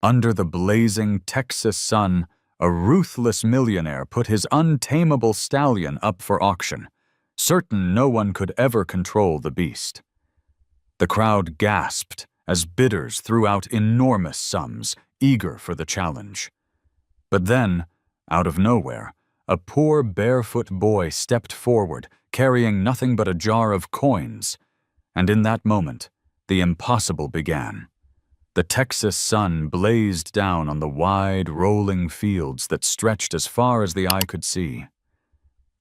Under the blazing Texas sun, a ruthless millionaire put his untamable stallion up for auction, certain no one could ever control the beast. The crowd gasped as bidders threw out enormous sums, eager for the challenge. But then, out of nowhere, a poor barefoot boy stepped forward, carrying nothing but a jar of coins, and in that moment, the impossible began. The Texas sun blazed down on the wide, rolling fields that stretched as far as the eye could see.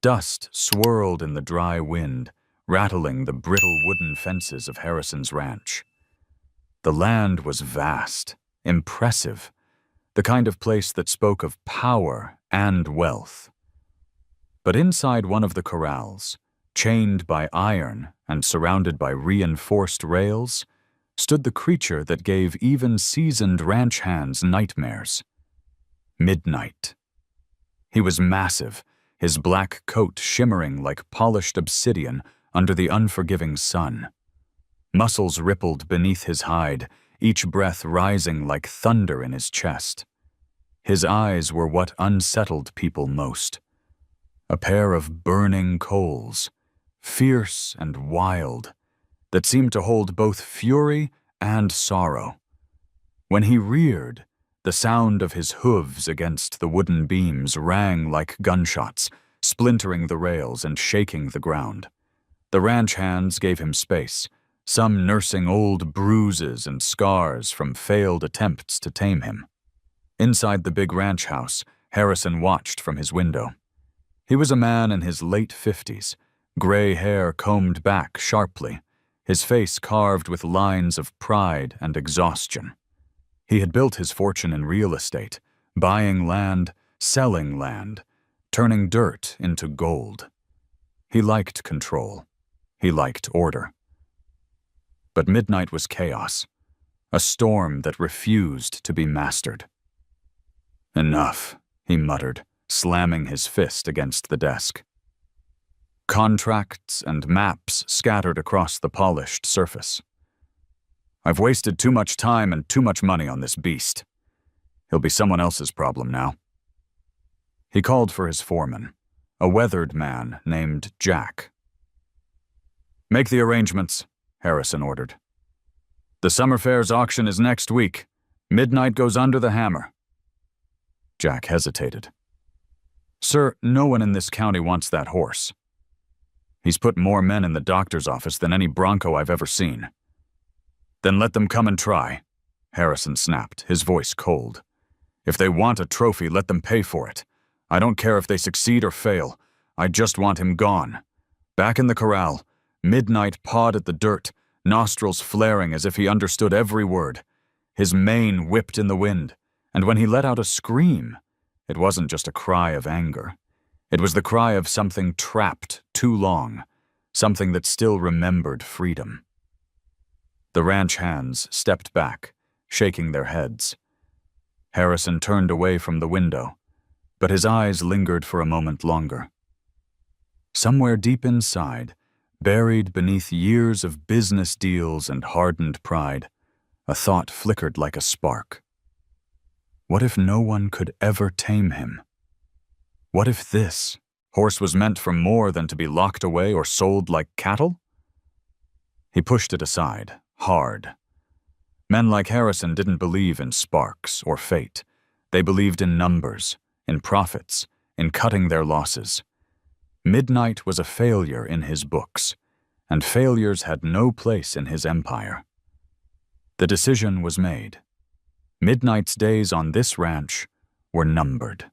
Dust swirled in the dry wind, rattling the brittle wooden fences of Harrison's ranch. The land was vast, impressive, the kind of place that spoke of power and wealth. But inside one of the corrals, chained by iron and surrounded by reinforced rails, stood the creature that gave even seasoned ranch hands nightmares. Midnight. He was massive, his black coat shimmering like polished obsidian under the unforgiving sun. Muscles rippled beneath his hide, each breath rising like thunder in his chest. His eyes were what unsettled people most. A pair of burning coals, fierce and wild, that seemed to hold both fury and sorrow. When he reared, the sound of his hooves against the wooden beams rang like gunshots, splintering the rails and shaking the ground. The ranch hands gave him space, some nursing old bruises and scars from failed attempts to tame him. Inside the big ranch house, Harrison watched from his window. He was a man in his late 50s, gray hair combed back sharply, his face carved with lines of pride and exhaustion. He had built his fortune in real estate, buying land, selling land, turning dirt into gold. He liked control. He liked order. But midnight was chaos, a storm that refused to be mastered. "Enough," he muttered, slamming his fist against the desk. Contracts and maps scattered across the polished surface. "I've wasted too much time and too much money on this beast. He'll be someone else's problem now." He called for his foreman, a weathered man named Jack. "Make the arrangements," Harrison ordered. "The summer fair's auction is next week. Midnight goes under the hammer." Jack hesitated. "Sir, no one in this county wants that horse. He's put more men in the doctor's office than any bronco I've ever seen." "Then let them come and try," Harrison snapped, his voice cold. "If they want a trophy, let them pay for it. I don't care if they succeed or fail. I just want him gone." Back in the corral, Midnight pawed at the dirt, nostrils flaring as if he understood every word. His mane whipped in the wind, and when he let out a scream, it wasn't just a cry of anger. It was the cry of something trapped too long, something that still remembered freedom. The ranch hands stepped back, shaking their heads. Harrison turned away from the window, but his eyes lingered for a moment longer. Somewhere deep inside, buried beneath years of business deals and hardened pride, a thought flickered like a spark. What if no one could ever tame him? What if this horse was meant for more than to be locked away or sold like cattle? He pushed it aside, hard. Men like Harrison didn't believe in sparks or fate. They believed in numbers, in profits, in cutting their losses. Midnight was a failure in his books, and failures had no place in his empire. The decision was made. Midnight's days on this ranch were numbered.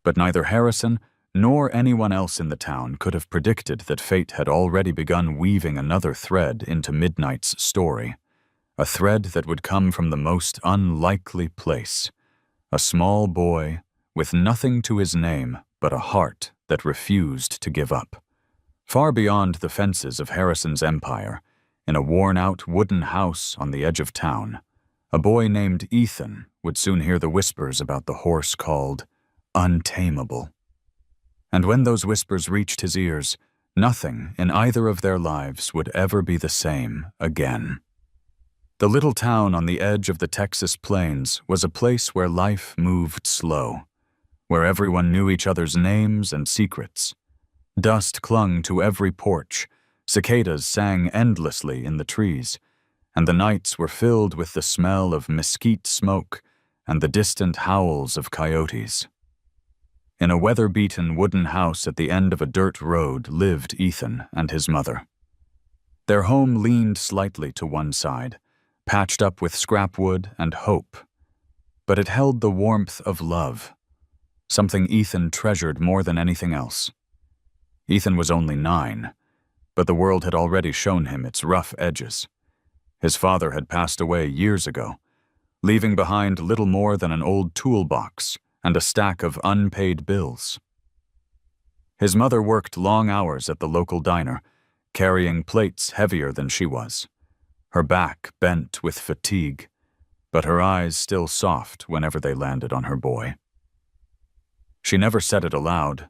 But neither Harrison nor anyone else in the town could have predicted that fate had already begun weaving another thread into Midnight's story, a thread that would come from the most unlikely place, a small boy with nothing to his name but a heart that refused to give up. Far beyond the fences of Harrison's empire, in a worn-out wooden house on the edge of town, a boy named Ethan would soon hear the whispers about the horse called Untamable. And when those whispers reached his ears, nothing in either of their lives would ever be the same again. The little town on the edge of the Texas plains was a place where life moved slow, where everyone knew each other's names and secrets. Dust clung to every porch, cicadas sang endlessly in the trees, and the nights were filled with the smell of mesquite smoke and the distant howls of coyotes. In a weather-beaten wooden house at the end of a dirt road lived Ethan and his mother. Their home leaned slightly to one side, patched up with scrap wood and hope, but it held the warmth of love, something Ethan treasured more than anything else. Ethan was only 9, but the world had already shown him its rough edges. His father had passed away years ago, leaving behind little more than an old toolbox and a stack of unpaid bills. His mother worked long hours at the local diner, carrying plates heavier than she was, her back bent with fatigue, but her eyes still soft whenever they landed on her boy. She never said it aloud,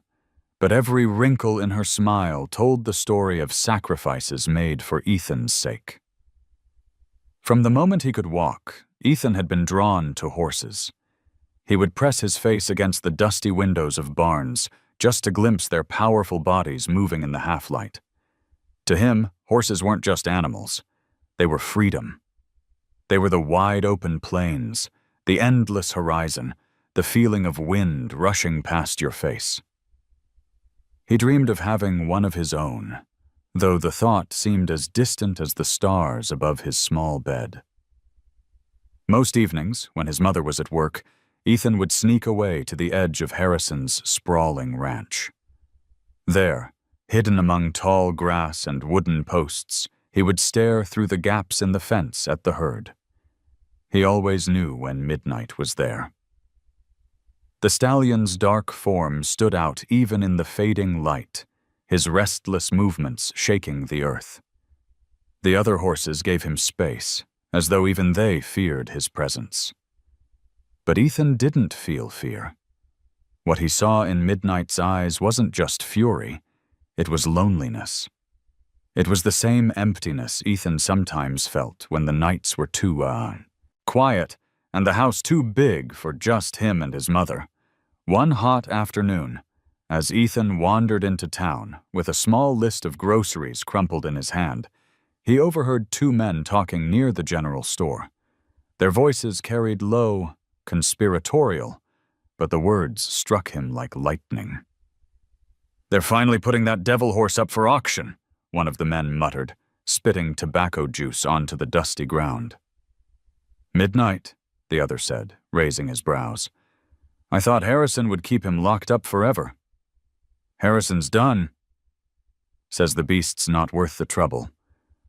but every wrinkle in her smile told the story of sacrifices made for Ethan's sake. From the moment he could walk, Ethan had been drawn to horses. He would press his face against the dusty windows of barns just to glimpse their powerful bodies moving in the half-light. To him, horses weren't just animals. They were freedom. They were the wide-open plains, the endless horizon, the feeling of wind rushing past your face. He dreamed of having one of his own, though the thought seemed as distant as the stars above his small bed. Most evenings, when his mother was at work, Ethan would sneak away to the edge of Harrison's sprawling ranch. There, hidden among tall grass and wooden posts, he would stare through the gaps in the fence at the herd. He always knew when midnight was there. The stallion's dark form stood out even in the fading light, his restless movements shaking the earth. The other horses gave him space, as though even they feared his presence. But Ethan didn't feel fear. What he saw in Midnight's eyes wasn't just fury, it was loneliness. It was the same emptiness Ethan sometimes felt when the nights were too, quiet and the house too big for just him and his mother. One hot afternoon, as Ethan wandered into town with a small list of groceries crumpled in his hand, he overheard 2 men talking near the general store. Their voices carried low, conspiratorial, but the words struck him like lightning. "They're finally putting that devil horse up for auction," one of the men muttered, spitting tobacco juice onto the dusty ground. "Midnight," the other said, raising his brows. "I thought Harrison would keep him locked up forever." "Harrison's done. Says the beast's not worth the trouble.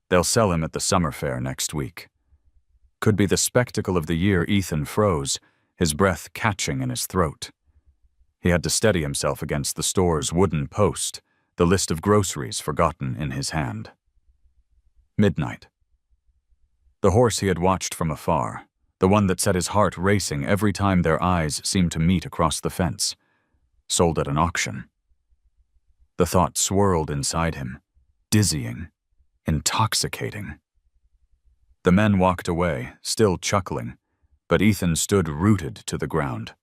They'll sell him at the summer fair next week." Could be the spectacle of the year. Ethan froze, his breath catching in his throat. He had to steady himself against the store's wooden post, the list of groceries forgotten in his hand. Midnight. The horse he had watched from afar, the one that set his heart racing every time their eyes seemed to meet across the fence, sold at an auction. The thought swirled inside him, dizzying, intoxicating. The men walked away, still chuckling, but Ethan stood rooted to the ground.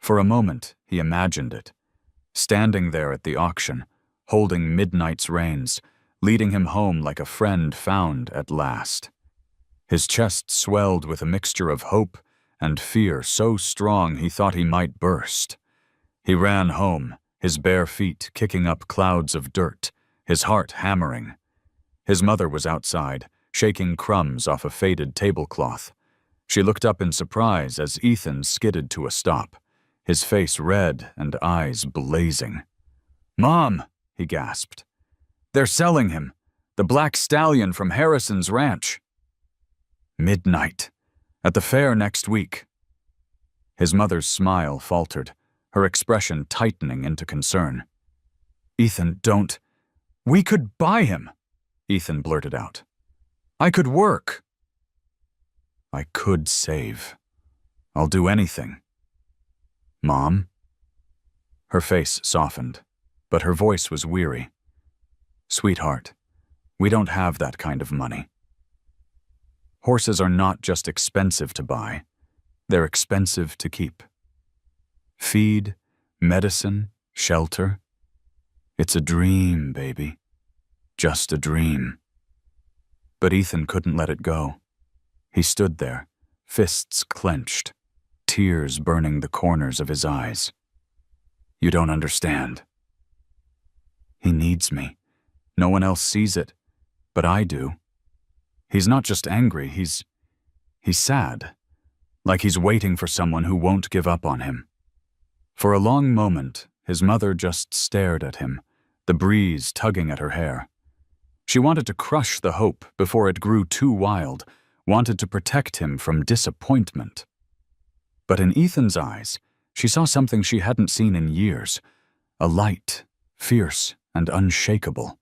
For a moment, he imagined it, standing there at the auction, holding Midnight's reins, leading him home like a friend found at last. His chest swelled with a mixture of hope and fear so strong he thought he might burst. He ran home, his bare feet kicking up clouds of dirt, his heart hammering. His mother was outside, shaking crumbs off a faded tablecloth. She looked up in surprise as Ethan skidded to a stop, his face red and eyes blazing. "Mom," he gasped. "They're selling him, the black stallion from Harrison's ranch." Midnight, at the fair next week. His mother's smile faltered, her expression tightening into concern. "Ethan, don't. We could buy him," Ethan blurted out. "I could work." "I could save. I'll do anything." "Mom?" Her face softened, but her voice was weary. "Sweetheart, we don't have that kind of money." Horses are not just expensive to buy, they're expensive to keep. Feed, medicine, shelter. It's a dream, baby. Just a dream. But Ethan couldn't let it go. He stood there, fists clenched, tears burning the corners of his eyes. You don't understand. He needs me. No one else sees it, but I do. He's not just angry, he's sad, like he's waiting for someone who won't give up on him. For a long moment, his mother just stared at him, the breeze tugging at her hair. She wanted to crush the hope before it grew too wild, wanted to protect him from disappointment. But in Ethan's eyes, she saw something she hadn't seen in years, a light, fierce and unshakable.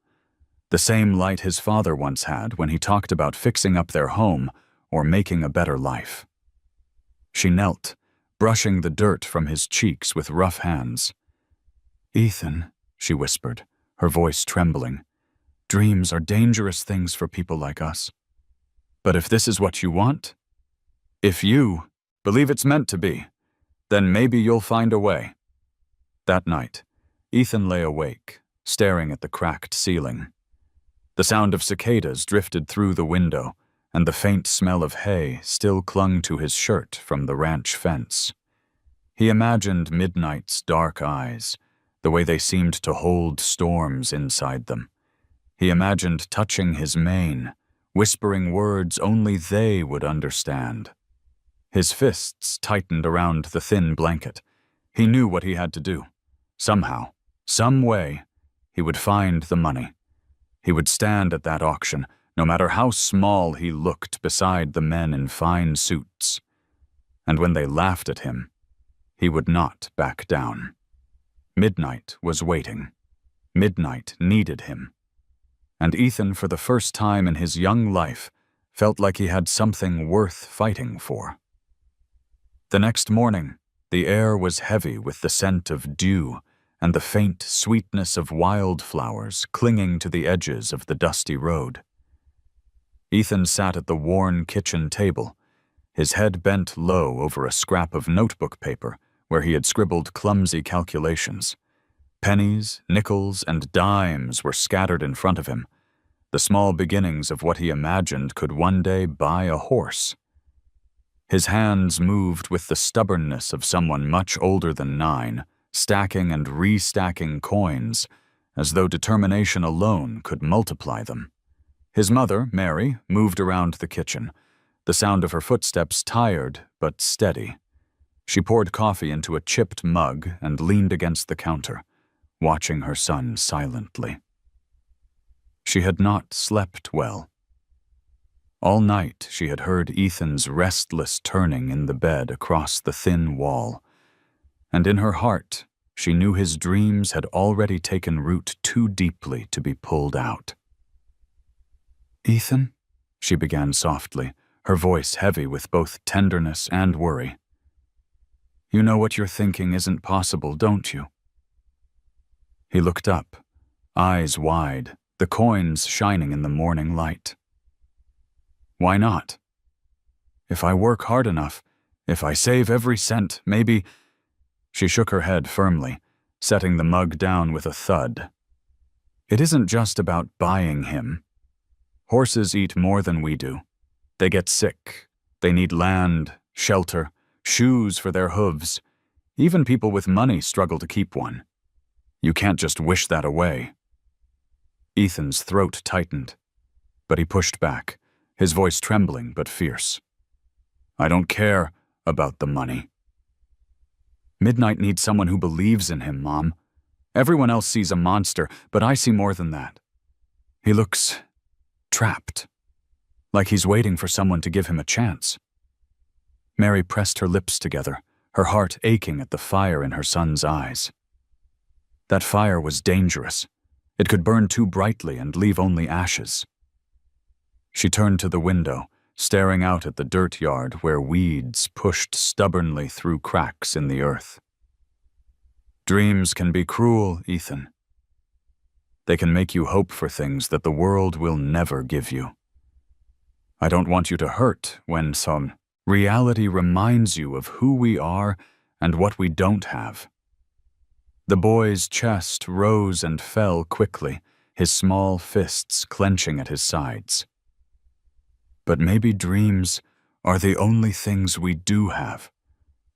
The same light his father once had when he talked about fixing up their home or making a better life. She knelt, brushing the dirt from his cheeks with rough hands. "Ethan," she whispered, her voice trembling, "dreams are dangerous things for people like us. But if this is what you want, if you believe it's meant to be, then maybe you'll find a way." That night, Ethan lay awake, staring at the cracked ceiling. The sound of cicadas drifted through the window, and the faint smell of hay still clung to his shirt from the ranch fence. He imagined Midnight's dark eyes, the way they seemed to hold storms inside them. He imagined touching his mane, whispering words only they would understand. His fists tightened around the thin blanket. He knew what he had to do. Somehow, some way, he would find the money. He would stand at that auction, no matter how small he looked beside the men in fine suits. And when they laughed at him, he would not back down. Midnight was waiting. Midnight needed him. And Ethan, for the first time in his young life, felt like he had something worth fighting for. The next morning, the air was heavy with the scent of dew and the faint sweetness of wildflowers clinging to the edges of the dusty road. Ethan sat at the worn kitchen table, his head bent low over a scrap of notebook paper where he had scribbled clumsy calculations. Pennies, nickels, and dimes were scattered in front of him, the small beginnings of what he imagined could one day buy a horse. His hands moved with the stubbornness of someone much older than 9, stacking and restacking coins, as though determination alone could multiply them. His mother, Mary, moved around the kitchen, the sound of her footsteps tired but steady. She poured coffee into a chipped mug and leaned against the counter, watching her son silently. She had not slept well. All night she had heard Ethan's restless turning in the bed across the thin wall, and in her heart she knew his dreams had already taken root too deeply to be pulled out. "Ethan," she began softly, her voice heavy with both tenderness and worry. "You know what you're thinking isn't possible, don't you?" He looked up, eyes wide, the coins shining in the morning light. "Why not? If I work hard enough, if I save every cent, maybe—" She shook her head firmly, setting the mug down with a thud. "It isn't just about buying him. Horses eat more than we do. They get sick. They need land, shelter, shoes for their hooves. Even people with money struggle to keep one. You can't just wish that away." Ethan's throat tightened, but he pushed back, his voice trembling but fierce. "I don't care about the money. Midnight needs someone who believes in him, Mom. Everyone else sees a monster, but I see more than that. He looks trapped, like he's waiting for someone to give him a chance." Mary pressed her lips together, her heart aching at the fire in her son's eyes. That fire was dangerous. It could burn too brightly and leave only ashes. She turned to the window, staring out at the dirt yard where weeds pushed stubbornly through cracks in the earth. "Dreams can be cruel, Ethan. They can make you hope for things that the world will never give you. I don't want you to hurt when some reality reminds you of who we are and what we don't have." The boy's chest rose and fell quickly, his small fists clenching at his sides. "But maybe dreams are the only things we do have,"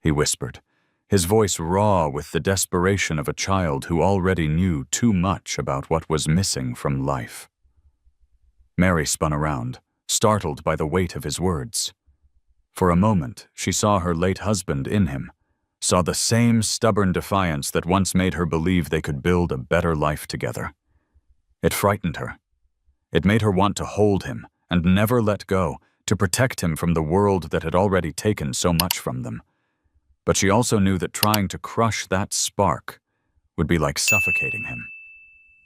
he whispered, his voice raw with the desperation of a child who already knew too much about what was missing from life. Mary spun around, startled by the weight of his words. For a moment, she saw her late husband in him, saw the same stubborn defiance that once made her believe they could build a better life together. It frightened her. It made her want to hold him and never let go, to protect him from the world that had already taken so much from them. But she also knew that trying to crush that spark would be like suffocating him.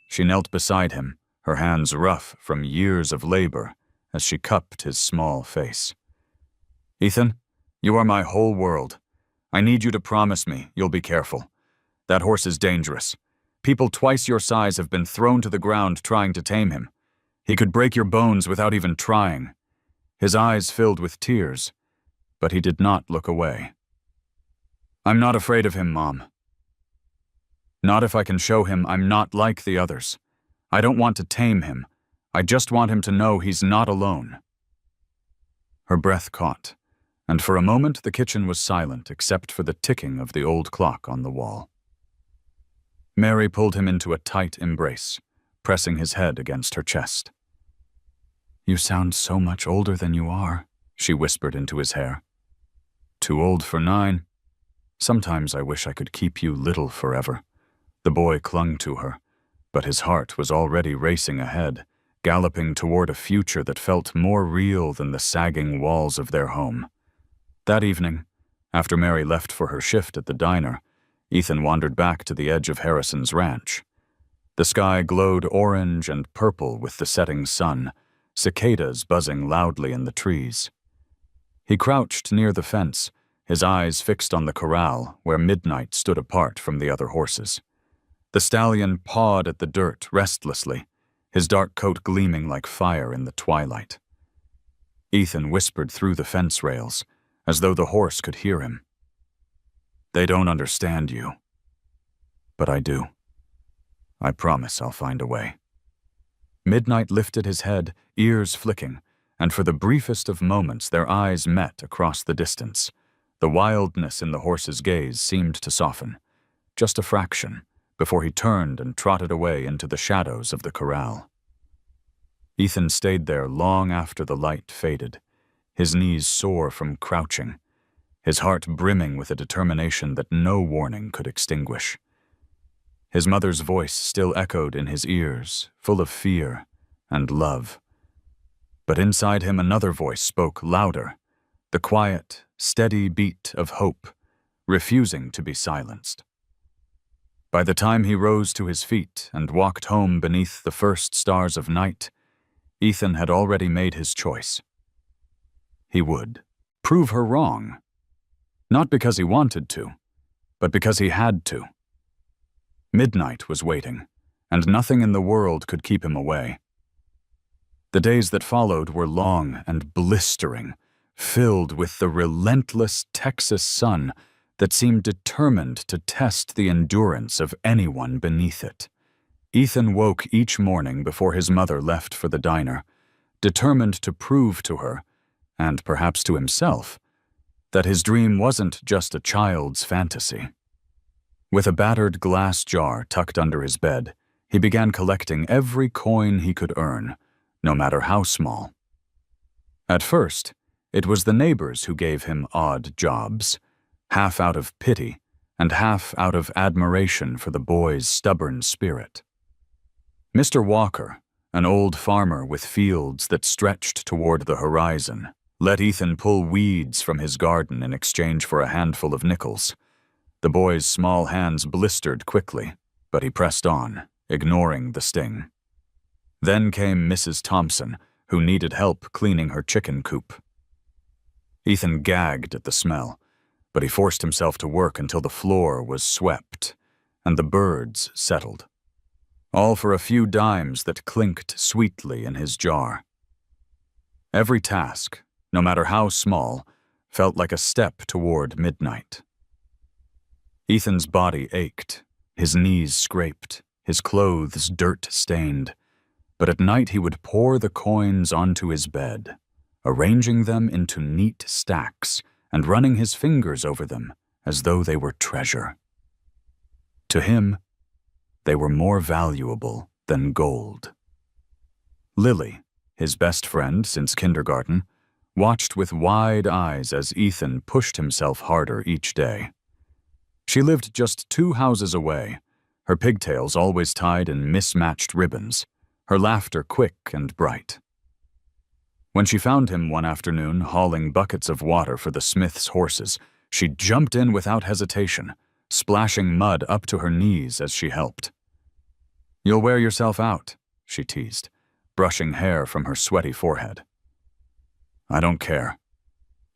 She knelt beside him, her hands rough from years of labor, as she cupped his small face. "Ethan, you are my whole world. I need you to promise me you'll be careful. That horse is dangerous. People twice your size have been thrown to the ground trying to tame him. He could break your bones without even trying." His eyes filled with tears, but he did not look away. "I'm not afraid of him, Mom. Not if I can show him I'm not like the others. I don't want to tame him. I just want him to know he's not alone." Her breath caught, and for a moment the kitchen was silent except for the ticking of the old clock on the wall. Mary pulled him into a tight embrace, pressing his head against her chest. "You sound so much older than you are," she whispered into his hair. "Too old for 9. Sometimes I wish I could keep you little forever." The boy clung to her, but his heart was already racing ahead, galloping toward a future that felt more real than the sagging walls of their home. That evening, after Mary left for her shift at the diner, Ethan wandered back to the edge of Harrison's ranch. The sky glowed orange and purple with the setting sun, cicadas buzzing loudly in the trees. He crouched near the fence, his eyes fixed on the corral where Midnight stood apart from the other horses. The stallion pawed at the dirt restlessly, his dark coat gleaming like fire in the twilight. Ethan whispered through the fence rails, as though the horse could hear him. "They don't understand you. But I do. I promise I'll find a way." Midnight lifted his head, ears flicking, and for the briefest of moments their eyes met across the distance. The wildness in the horse's gaze seemed to soften, just a fraction, before he turned and trotted away into the shadows of the corral. Ethan stayed there long after the light faded, his knees sore from crouching, his heart brimming with a determination that no warning could extinguish. His mother's voice still echoed in his ears, full of fear and love. But inside him another voice spoke louder, the quiet, steady beat of hope, refusing to be silenced. By the time he rose to his feet and walked home beneath the first stars of night, Ethan had already made his choice. He would prove her wrong, not because he wanted to, but because he had to. Midnight was waiting, and nothing in the world could keep him away. The days that followed were long and blistering, filled with the relentless Texas sun that seemed determined to test the endurance of anyone beneath it. Ethan woke each morning before his mother left for the diner, determined to prove to her, and perhaps to himself, that his dream wasn't just a child's fantasy. With a battered glass jar tucked under his bed, he began collecting every coin he could earn, no matter how small. At first, it was the neighbors who gave him odd jobs, half out of pity and half out of admiration for the boy's stubborn spirit. Mr. Walker, an old farmer with fields that stretched toward the horizon, let Ethan pull weeds from his garden in exchange for a handful of nickels. The boy's small hands blistered quickly, but he pressed on, ignoring the sting. Then came Mrs. Thompson, who needed help cleaning her chicken coop. Ethan gagged at the smell, but he forced himself to work until the floor was swept and the birds settled. All for a few dimes that clinked sweetly in his jar. Every task, no matter how small, felt like a step toward midnight. Ethan's body ached, his knees scraped, his clothes dirt-stained, but at night he would pour the coins onto his bed, arranging them into neat stacks and running his fingers over them as though they were treasure. To him, they were more valuable than gold. Lily, his best friend since kindergarten, watched with wide eyes as Ethan pushed himself harder each day. She lived just 2 houses away, her pigtails always tied in mismatched ribbons, her laughter quick and bright. When she found him one afternoon hauling buckets of water for the Smiths' horses, she jumped in without hesitation, splashing mud up to her knees as she helped. "You'll wear yourself out," she teased, brushing hair from her sweaty forehead. "I don't care,"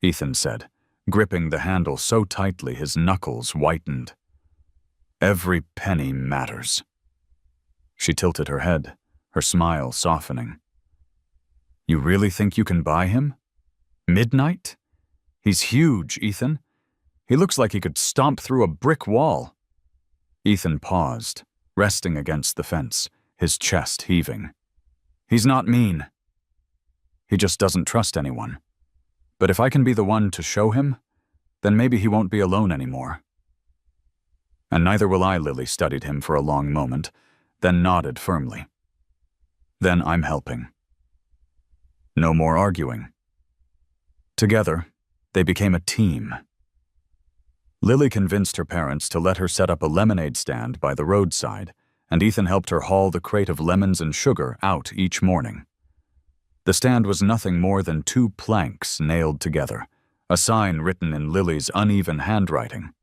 Ethan said, gripping the handle so tightly his knuckles whitened. "Every penny matters." She tilted her head, her smile softening. "You really think you can buy him? Midnight? He's huge, Ethan. He looks like he could stomp through a brick wall." Ethan paused, resting against the fence, his chest heaving. "He's not mean. He just doesn't trust anyone. But if I can be the one to show him, then maybe he won't be alone anymore." "And neither will I," Lily studied him for a long moment, then nodded firmly. "Then I'm helping." No more arguing. Together, they became a team. Lily convinced her parents to let her set up a lemonade stand by the roadside, and Ethan helped her haul the crate of lemons and sugar out each morning. The stand was nothing more than 2 planks nailed together, a sign written in Lily's uneven handwriting.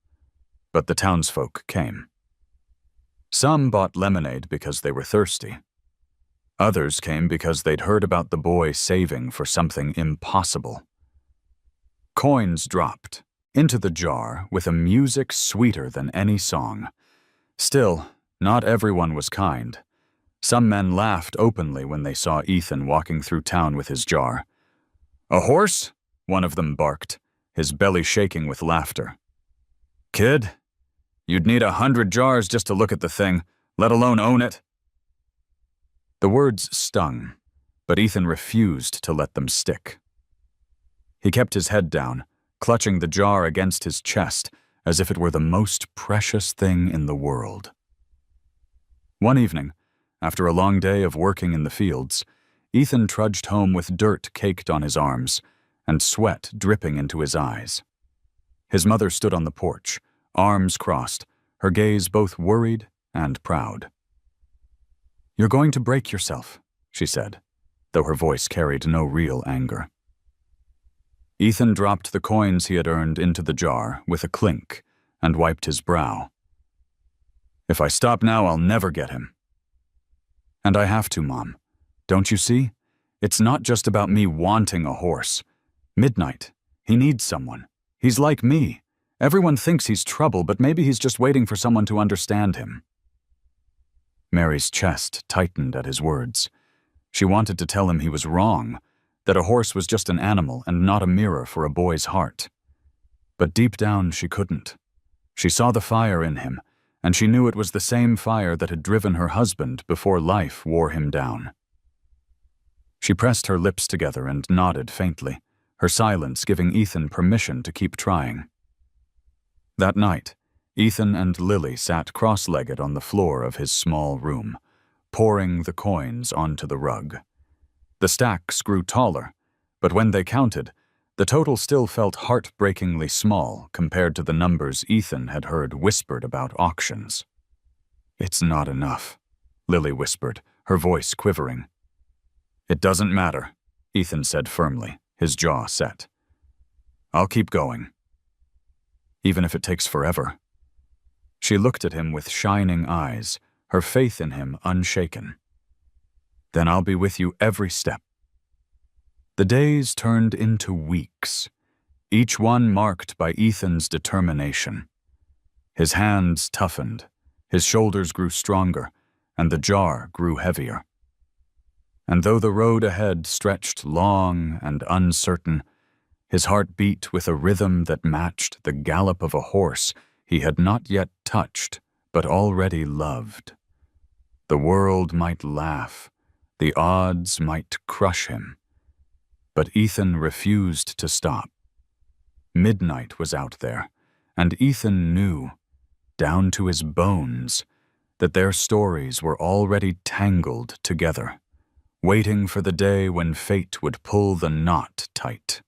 But the townsfolk came. Some bought lemonade because they were thirsty. Others came because they'd heard about the boy saving for something impossible. Coins dropped into the jar with a music sweeter than any song. Still, not everyone was kind. Some men laughed openly when they saw Ethan walking through town with his jar. "A horse?" one of them barked, his belly shaking with laughter. "Kid, you'd need 100 jars just to look at the thing, let alone own it." The words stung, but Ethan refused to let them stick. He kept his head down, clutching the jar against his chest as if it were the most precious thing in the world. One evening, after a long day of working in the fields, Ethan trudged home with dirt caked on his arms and sweat dripping into his eyes. His mother stood on the porch, arms crossed, her gaze both worried and proud. "You're going to break yourself," she said, though her voice carried no real anger. Ethan dropped the coins he had earned into the jar with a clink and wiped his brow. "If I stop now, I'll never get him." "And I have to, Mom. Don't you see? It's not just about me wanting a horse. Midnight. He needs someone. He's like me. Everyone thinks he's trouble, but maybe he's just waiting for someone to understand him." Mary's chest tightened at his words. She wanted to tell him he was wrong, that a horse was just an animal and not a mirror for a boy's heart. But deep down she couldn't. She saw the fire in him, and she knew it was the same fire that had driven her husband before life wore him down. She pressed her lips together and nodded faintly, her silence giving Ethan permission to keep trying. That night, Ethan and Lily sat cross-legged on the floor of his small room, pouring the coins onto the rug. The stacks grew taller, but when they counted, the total still felt heartbreakingly small compared to the numbers Ethan had heard whispered about auctions. "It's not enough," Lily whispered, her voice quivering. "It doesn't matter," Ethan said firmly, his jaw set. "I'll keep going. Even if it takes forever." She looked at him with shining eyes, her faith in him unshaken. "Then I'll be with you every step." The days turned into weeks, each one marked by Ethan's determination. His hands toughened, his shoulders grew stronger, and the jar grew heavier. And though the road ahead stretched long and uncertain, his heart beat with a rhythm that matched the gallop of a horse he had not yet touched, but already loved. The world might laugh, the odds might crush him, but Ethan refused to stop. Midnight was out there, and Ethan knew, down to his bones, that their stories were already tangled together, waiting for the day when fate would pull the knot tight.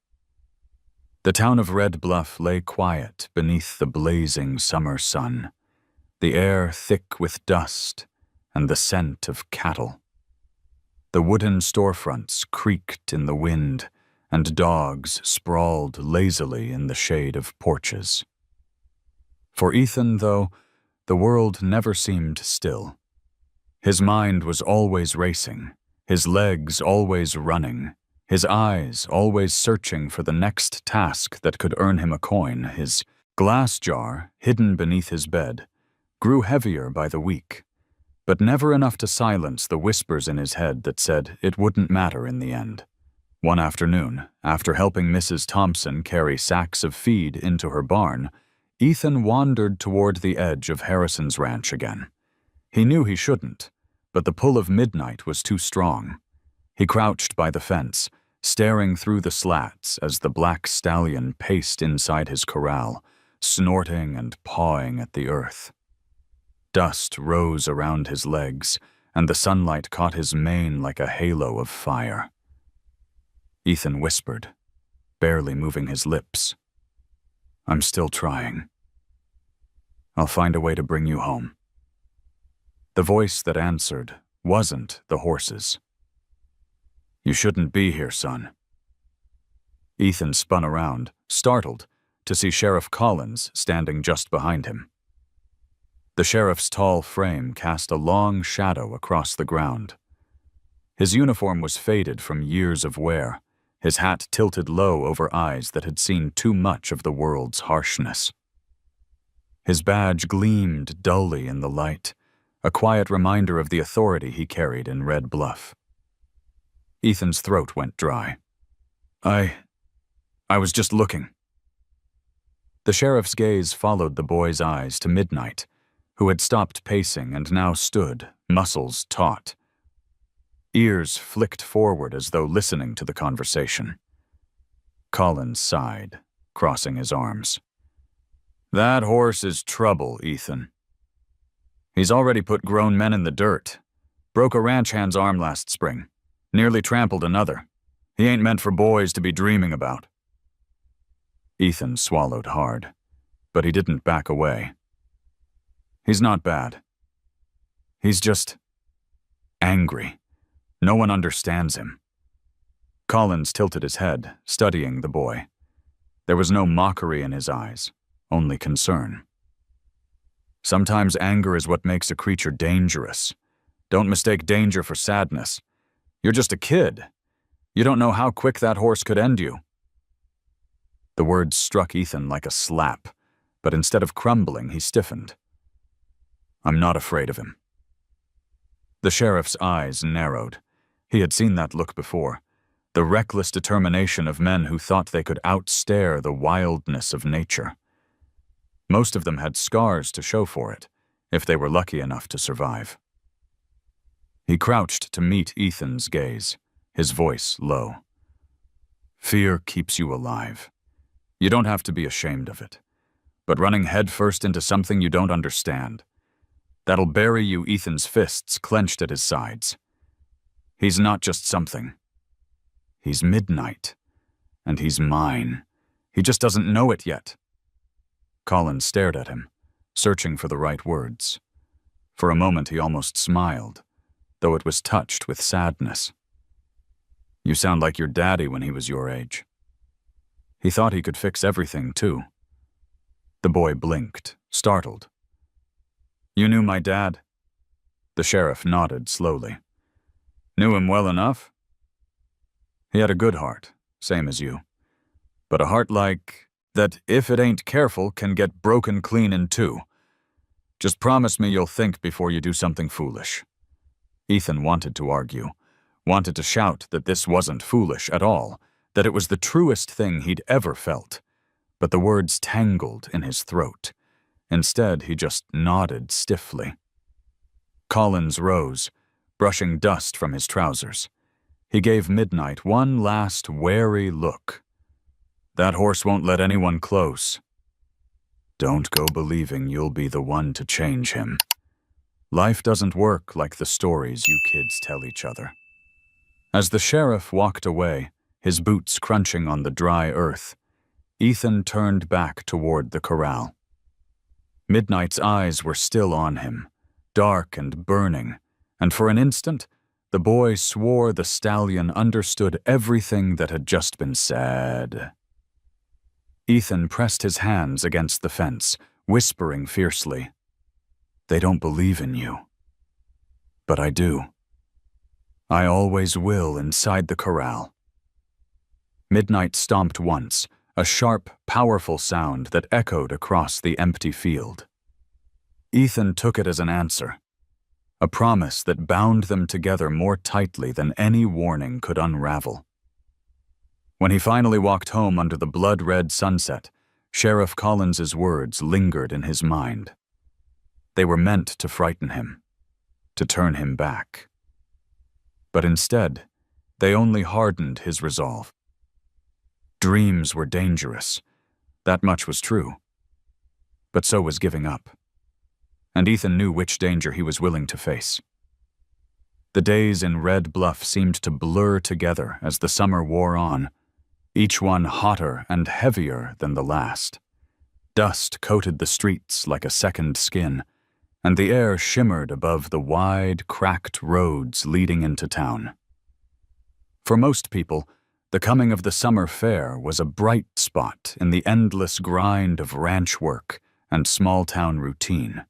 The town of Red Bluff lay quiet beneath the blazing summer sun, the air thick with dust and the scent of cattle. The wooden storefronts creaked in the wind, and dogs sprawled lazily in the shade of porches. For Ethan, though, the world never seemed still. His mind was always racing, his legs always running, his eyes always searching for the next task that could earn him a coin. His glass jar, hidden beneath his bed, grew heavier by the week, but never enough to silence the whispers in his head that said it wouldn't matter in the end. One afternoon, after helping Mrs. Thompson carry sacks of feed into her barn, Ethan wandered toward the edge of Harrison's ranch again. He knew he shouldn't, but the pull of midnight was too strong. He crouched by the fence, staring through the slats as the black stallion paced inside his corral, snorting and pawing at the earth. Dust rose around his legs, and the sunlight caught his mane like a halo of fire. Ethan whispered, barely moving his lips, "I'm still trying. I'll find a way to bring you home." The voice that answered wasn't the horse's. "You shouldn't be here, son." Ethan spun around, startled, to see Sheriff Collins standing just behind him. The sheriff's tall frame cast a long shadow across the ground. His uniform was faded from years of wear, his hat tilted low over eyes that had seen too much of the world's harshness. His badge gleamed dully in the light, a quiet reminder of the authority he carried in Red Bluff. Ethan's throat went dry. I was just looking." The sheriff's gaze followed the boy's eyes to Midnight, who had stopped pacing and now stood, muscles taut. Ears flicked forward as though listening to the conversation. Collins sighed, crossing his arms. "That horse is trouble, Ethan. He's already put grown men in the dirt. Broke a ranch hand's arm last spring. Nearly trampled another. He ain't meant for boys to be dreaming about." Ethan swallowed hard, but he didn't back away. "He's not bad. He's just angry. No one understands him." Collins tilted his head, studying the boy. There was no mockery in his eyes, only concern. "Sometimes anger is what makes a creature dangerous. Don't mistake danger for sadness. You're just a kid. You don't know how quick that horse could end you." The words struck Ethan like a slap, but instead of crumbling, he stiffened. "I'm not afraid of him." The sheriff's eyes narrowed. He had seen that look before, the reckless determination of men who thought they could outstare the wildness of nature. Most of them had scars to show for it, if they were lucky enough to survive. He crouched to meet Ethan's gaze, his voice low. "Fear keeps you alive. You don't have to be ashamed of it. But running headfirst into something you don't understand, that'll bury you." Ethan's fists clenched at his sides. "He's not just something. He's Midnight, and he's mine. He just doesn't know it yet." Collins stared at him, searching for the right words. For a moment he almost smiled, though it was touched with sadness. "You sound like your daddy when he was your age." He thought he could fix everything, too. The boy blinked, startled. "You knew my dad?" The sheriff nodded slowly. "Knew him well enough?" "He had a good heart, same as you. But a heart like that, if it ain't careful, can get broken clean in two. Just promise me you'll think before you do something foolish." Ethan wanted to argue. wanted to shout that this wasn't foolish at all, that it was the truest thing he'd ever felt, but the words tangled in his throat. Instead, he just nodded stiffly. Collins rose, brushing dust from his trousers. He gave Midnight one last wary look. "That horse won't let anyone close. Don't go believing you'll be the one to change him. Life doesn't work like the stories you kids tell each other." As the sheriff walked away, his boots crunching on the dry earth, Ethan turned back toward the corral. Midnight's eyes were still on him, dark and burning, and for an instant, the boy swore the stallion understood everything that had just been said. Ethan pressed his hands against the fence, whispering fiercely, "They don't believe in you. But I do. I always will inside the corral." Midnight stomped once, a sharp, powerful sound that echoed across the empty field. Ethan took it as an answer, a promise that bound them together more tightly than any warning could unravel. When he finally walked home under the blood-red sunset, Sheriff Collins's words lingered in his mind. They were meant to frighten him, to turn him back. But instead, they only hardened his resolve. Dreams were dangerous. That much was true. But so was giving up. And Ethan knew which danger he was willing to face. The days in Red Bluff seemed to blur together as the summer wore on, each one hotter and heavier than the last. Dust coated the streets like a second skin, and the air shimmered above the wide, cracked roads leading into town. For most people, the coming of the summer fair was a bright spot in the endless grind of ranch work and small-town routine.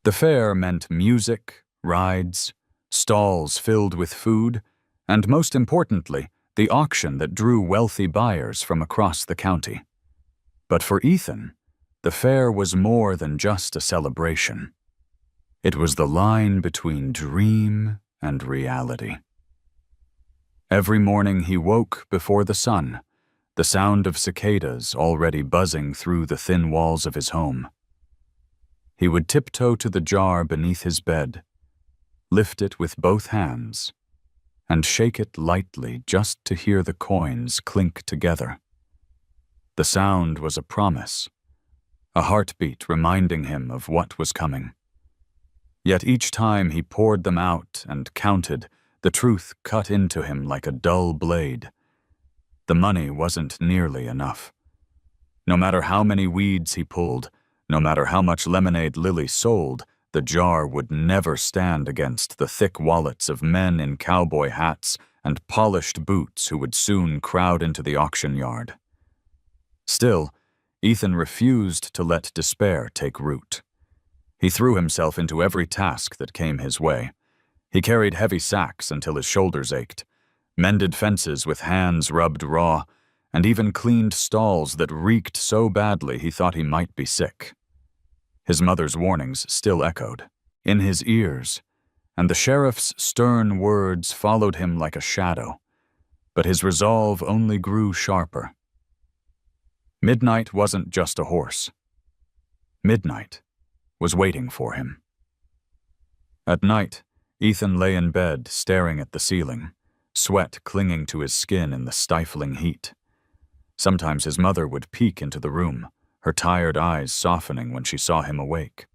The fair meant music, rides, stalls filled with food, and most importantly, the auction that drew wealthy buyers from across the county. But for Ethan, the fair was more than just a celebration. It was the line between dream and reality. Every morning he woke before the sun, the sound of cicadas already buzzing through the thin walls of his home. He would tiptoe to the jar beneath his bed, lift it with both hands, and shake it lightly just to hear the coins clink together. The sound was a promise, a heartbeat reminding him of what was coming. Yet each time he poured them out and counted, the truth cut into him like a dull blade. The money wasn't nearly enough. No matter how many weeds he pulled, no matter how much lemonade Lily sold, the jar would never stand against the thick wallets of men in cowboy hats and polished boots who would soon crowd into the auction yard. Still, Ethan refused to let despair take root. He threw himself into every task that came his way. He carried heavy sacks until his shoulders ached, mended fences with hands rubbed raw, and even cleaned stalls that reeked so badly he thought he might be sick. His mother's warnings still echoed in his ears, and the sheriff's stern words followed him like a shadow, but his resolve only grew sharper. Midnight wasn't just a horse. Midnight was waiting for him. At night, Ethan lay in bed staring at the ceiling, sweat clinging to his skin in the stifling heat. Sometimes his mother would peek into the room, her tired eyes softening when she saw him awake.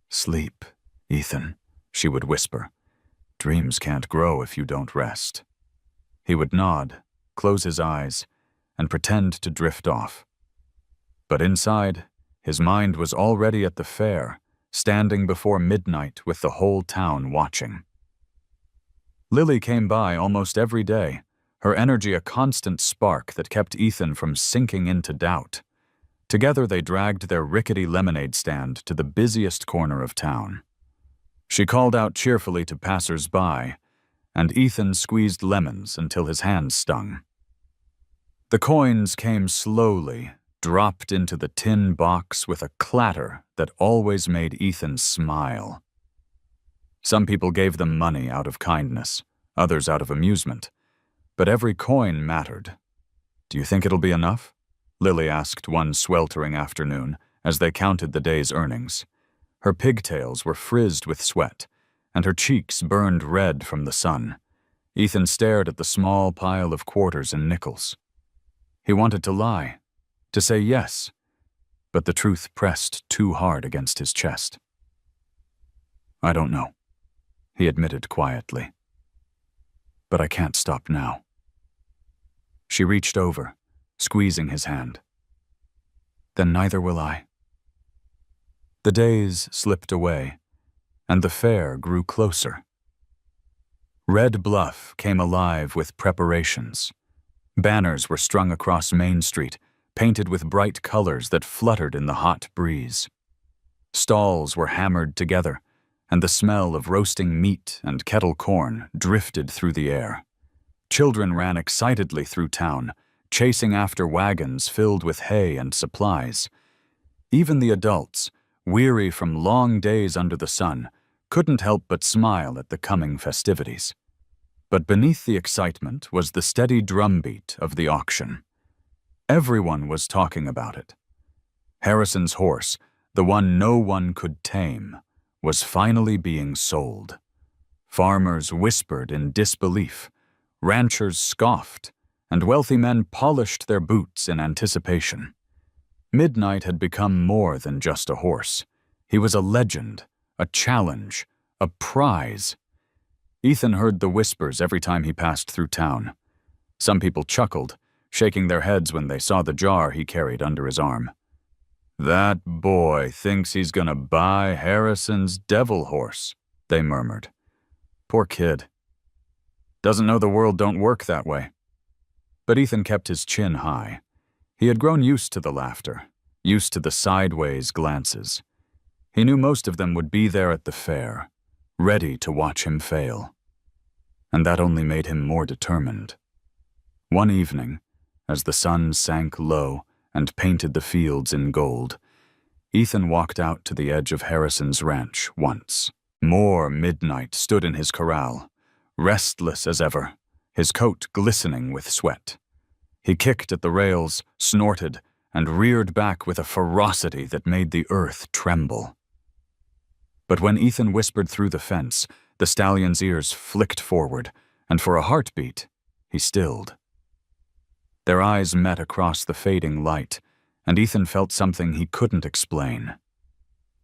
"Sleep, Ethan," she would whisper. "Dreams can't grow if you don't rest." He would nod, close his eyes, and pretend to drift off. But inside, his mind was already at the fair, standing before midnight with the whole town watching. Lily came by almost every day, her energy a constant spark that kept Ethan from sinking into doubt. Together they dragged their rickety lemonade stand to the busiest corner of town. She called out cheerfully to passers-by, and Ethan squeezed lemons until his hands stung. The coins came slowly, dropped into the tin box with a clatter that always made Ethan smile. Some people gave them money out of kindness, others out of amusement, but every coin mattered. "Do you think it'll be enough?" Lily asked one sweltering afternoon as they counted the day's earnings. Her pigtails were frizzed with sweat, and her cheeks burned red from the sun. Ethan stared at the small pile of quarters and nickels. He wanted to lie, to say yes, but the truth pressed too hard against his chest. "I don't know," he admitted quietly. "But I can't stop now." She reached over, squeezing his hand. "Then neither will I." The days slipped away, and the fair grew closer. Red Bluff came alive with preparations. Banners were strung across Main Street, painted with bright colors that fluttered in the hot breeze. Stalls were hammered together, and the smell of roasting meat and kettle corn drifted through the air. Children ran excitedly through town, chasing after wagons filled with hay and supplies. Even the adults, weary from long days under the sun, couldn't help but smile at the coming festivities. But beneath the excitement was the steady drumbeat of the auction. Everyone was talking about it. Harrison's horse, the one no one could tame, was finally being sold. Farmers whispered in disbelief, ranchers scoffed, and wealthy men polished their boots in anticipation. Midnight had become more than just a horse. He was a legend, a challenge, a prize. Ethan heard the whispers every time he passed through town. Some people chuckled, shaking their heads when they saw the jar he carried under his arm. "That boy thinks he's gonna buy Harrison's devil horse," they murmured. "Poor kid. Doesn't know the world don't work that way." But Ethan kept his chin high. He had grown used to the laughter, used to the sideways glances. He knew most of them would be there at the fair, ready to watch him fail. And that only made him more determined. One evening, as the sun sank low and painted the fields in gold, Ethan walked out to the edge of Harrison's ranch once. More Midnight stood in his corral, restless as ever, his coat glistening with sweat. He kicked at the rails, snorted, and reared back with a ferocity that made the earth tremble. But when Ethan whispered through the fence, the stallion's ears flicked forward, and for a heartbeat, he stilled. Their eyes met across the fading light, and Ethan felt something he couldn't explain.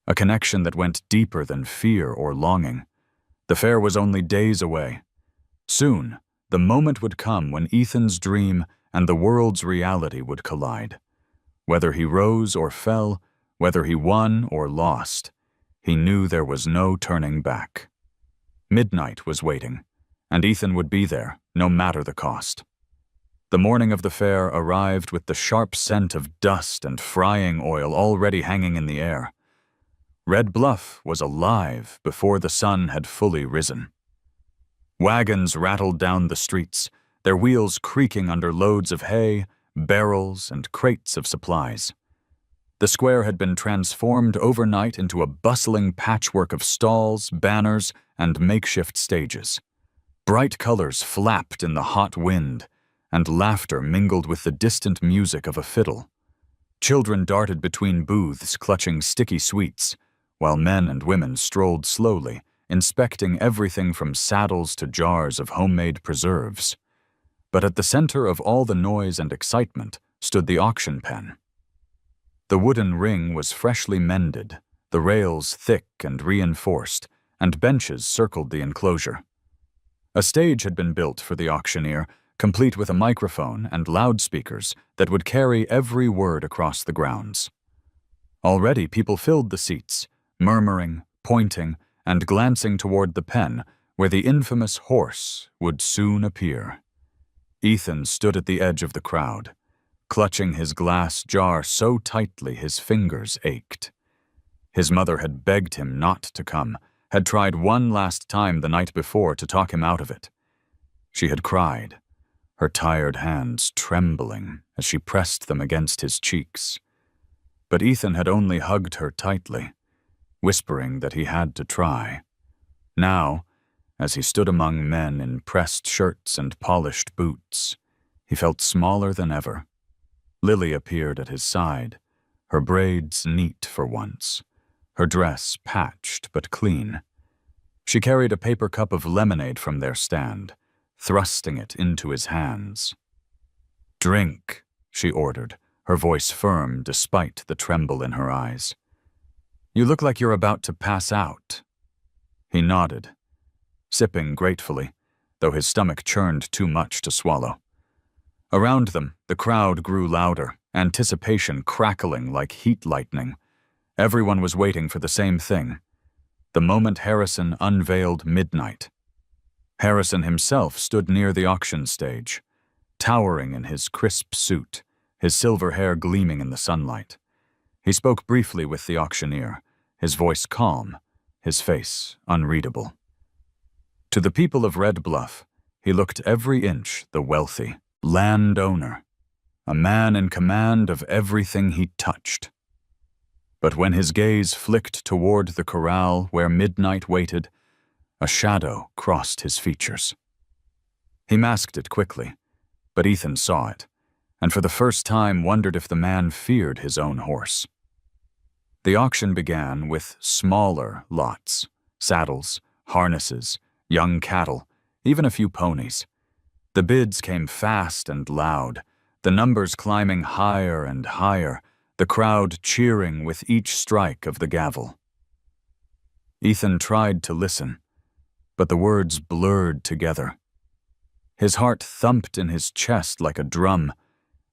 A connection that went deeper than fear or longing. The fair was only days away. Soon, the moment would come when Ethan's dream and the world's reality would collide. Whether he rose or fell, whether he won or lost, he knew there was no turning back. Midnight was waiting, and Ethan would be there, no matter the cost. The morning of the fair arrived with the sharp scent of dust and frying oil already hanging in the air. Red Bluff was alive before the sun had fully risen. Wagons rattled down the streets, their wheels creaking under loads of hay, barrels, and crates of supplies. The square had been transformed overnight into a bustling patchwork of stalls, banners, and makeshift stages. Bright colors flapped in the hot wind, and laughter mingled with the distant music of a fiddle. Children darted between booths clutching sticky sweets, while men and women strolled slowly, inspecting everything from saddles to jars of homemade preserves. But at the center of all the noise and excitement stood the auction pen. The wooden ring was freshly mended, the rails thick and reinforced, and benches circled the enclosure. A stage had been built for the auctioneer, complete with a microphone and loudspeakers that would carry every word across the grounds. Already people filled the seats, murmuring, pointing, and glancing toward the pen where the infamous horse would soon appear. Ethan stood at the edge of the crowd, clutching his glass jar so tightly his fingers ached. His mother had begged him not to come, had tried one last time the night before to talk him out of it. She had cried, her tired hands trembling as she pressed them against his cheeks. But Ethan had only hugged her tightly, whispering that he had to try. Now, As he stood among men in pressed shirts and polished boots, he felt smaller than ever. Lily appeared at his side, her braids neat for once, her dress patched but clean. She carried a paper cup of lemonade from their stand, thrusting it into his hands. "Drink," she ordered, her voice firm despite the tremble in her eyes. "You look like you're about to pass out." He nodded, sipping gratefully, though his stomach churned too much to swallow. Around them, the crowd grew louder, anticipation crackling like heat lightning. Everyone was waiting for the same thing: the moment Harrison unveiled Midnight. Harrison himself stood near the auction stage, towering in his crisp suit, his silver hair gleaming in the sunlight. He spoke briefly with the auctioneer, his voice calm, his face unreadable. To the people of Red Bluff, he looked every inch the wealthy landowner, a man in command of everything he touched. But when his gaze flicked toward the corral where Midnight waited, a shadow crossed his features. He masked it quickly, but Ethan saw it, and for the first time wondered if the man feared his own horse. The auction began with smaller lots: saddles, harnesses, young cattle, even a few ponies. The bids came fast and loud, the numbers climbing higher and higher, the crowd cheering with each strike of the gavel. Ethan tried to listen, but the words blurred together. His heart thumped in his chest like a drum,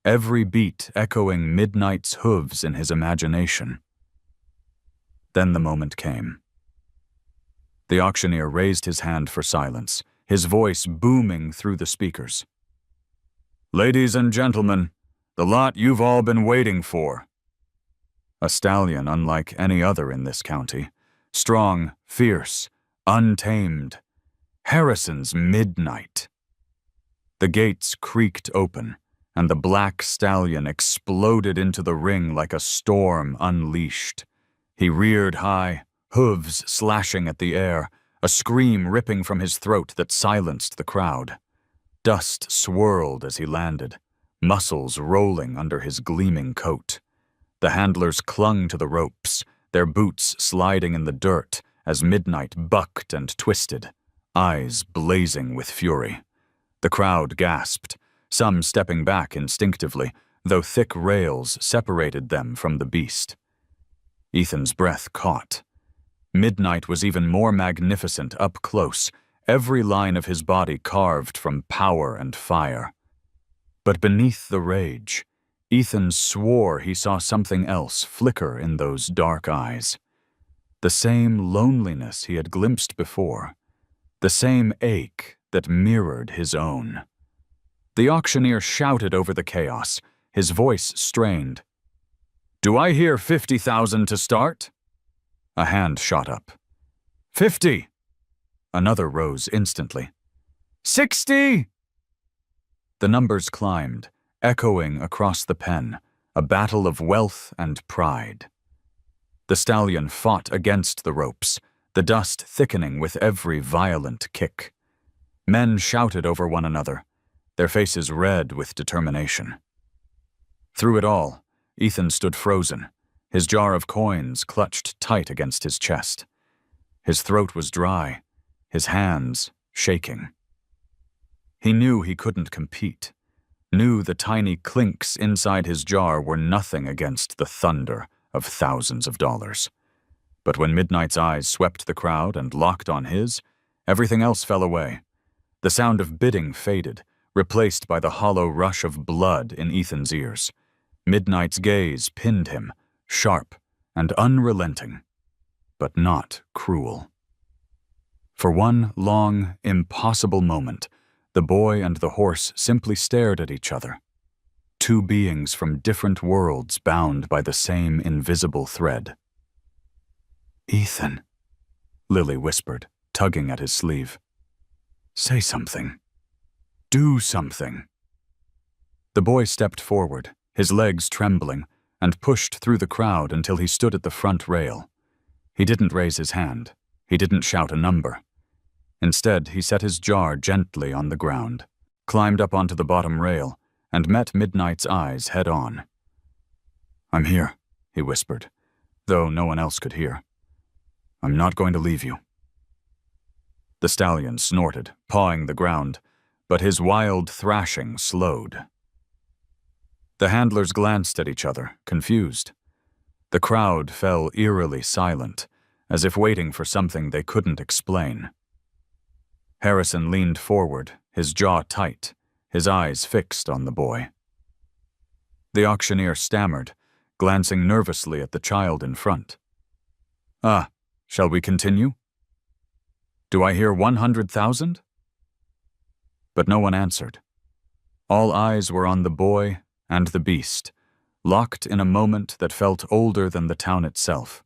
every beat echoing Midnight's hooves in his imagination. Then the moment came. The auctioneer raised his hand for silence, his voice booming through the speakers. "Ladies and gentlemen, the lot you've all been waiting for." A stallion unlike any other in this county, strong, fierce, untamed. Harrison's Midnight. The gates creaked open, and the black stallion exploded into the ring like a storm unleashed. He reared high, hooves slashing at the air, a scream ripping from his throat that silenced the crowd. Dust swirled as he landed, muscles rolling under his gleaming coat. The handlers clung to the ropes, their boots sliding in the dirt as Midnight bucked and twisted, eyes blazing with fury. The crowd gasped, some stepping back instinctively, though thick rails separated them from the beast. Ethan's breath caught. Midnight was even more magnificent up close, every line of his body carved from power and fire. But beneath the rage, Ethan swore he saw something else flicker in those dark eyes. The same loneliness he had glimpsed before, the same ache that mirrored his own. The auctioneer shouted over the chaos, his voice strained. "Do I hear 50,000 to start?" A hand shot up. 50! Another rose instantly. 60! The numbers climbed, echoing across the pen, a battle of wealth and pride. The stallion fought against the ropes, the dust thickening with every violent kick. Men shouted over one another, their faces red with determination. Through it all, Ethan stood frozen, his jar of coins clutched tight against his chest. His throat was dry, his hands shaking. He knew he couldn't compete, knew the tiny clinks inside his jar were nothing against the thunder of thousands of dollars. But when Midnight's eyes swept the crowd and locked on his, everything else fell away. The sound of bidding faded, replaced by the hollow rush of blood in Ethan's ears. Midnight's gaze pinned him, sharp and unrelenting, but not cruel. For one long, impossible moment, the boy and the horse simply stared at each other. Two beings from different worlds bound by the same invisible thread. "Ethan," Lily whispered, tugging at his sleeve. "Say something. Do something." The boy stepped forward, his legs trembling, and pushed through the crowd until he stood at the front rail. He didn't raise his hand. He didn't shout a number. Instead, he set his jar gently on the ground, climbed up onto the bottom rail, and met Midnight's eyes head-on. "I'm here," he whispered, though no one else could hear. "I'm not going to leave you." The stallion snorted, pawing the ground, but his wild thrashing slowed. The handlers glanced at each other, confused. The crowd fell eerily silent, as if waiting for something they couldn't explain. Harrison leaned forward, his jaw tight, his eyes fixed on the boy. The auctioneer stammered, glancing nervously at the child in front. Shall we continue? Do I hear 100,000? But no one answered. All eyes were on the boy and the beast, locked in a moment that felt older than the town itself.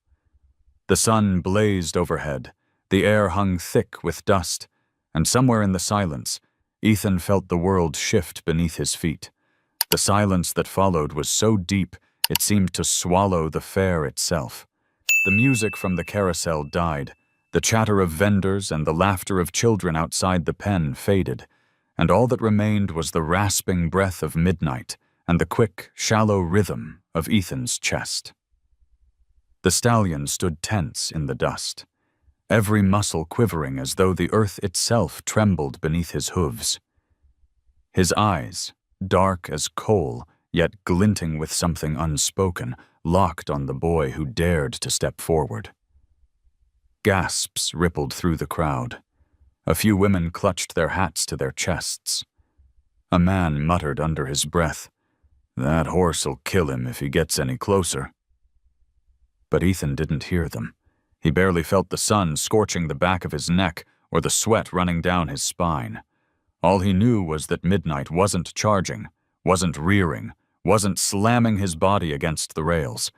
The sun blazed overhead, the air hung thick with dust, and somewhere in the silence, Ethan felt the world shift beneath his feet. The silence that followed was so deep it seemed to swallow the fair itself. The music from the carousel died, the chatter of vendors and the laughter of children outside the pen faded, and all that remained was the rasping breath of midnight and the quick, shallow rhythm of Ethan's chest. The stallion stood tense in the dust, every muscle quivering as though the earth itself trembled beneath his hooves. His eyes, dark as coal, yet glinting with something unspoken, locked on the boy who dared to step forward. Gasps rippled through the crowd. A few women clutched their hats to their chests. A man muttered under his breath, "That horse'll kill him if he gets any closer." But Ethan didn't hear them. He barely felt the sun scorching the back of his neck or the sweat running down his spine. All he knew was that Midnight wasn't charging, wasn't rearing, wasn't slamming his body against the rails.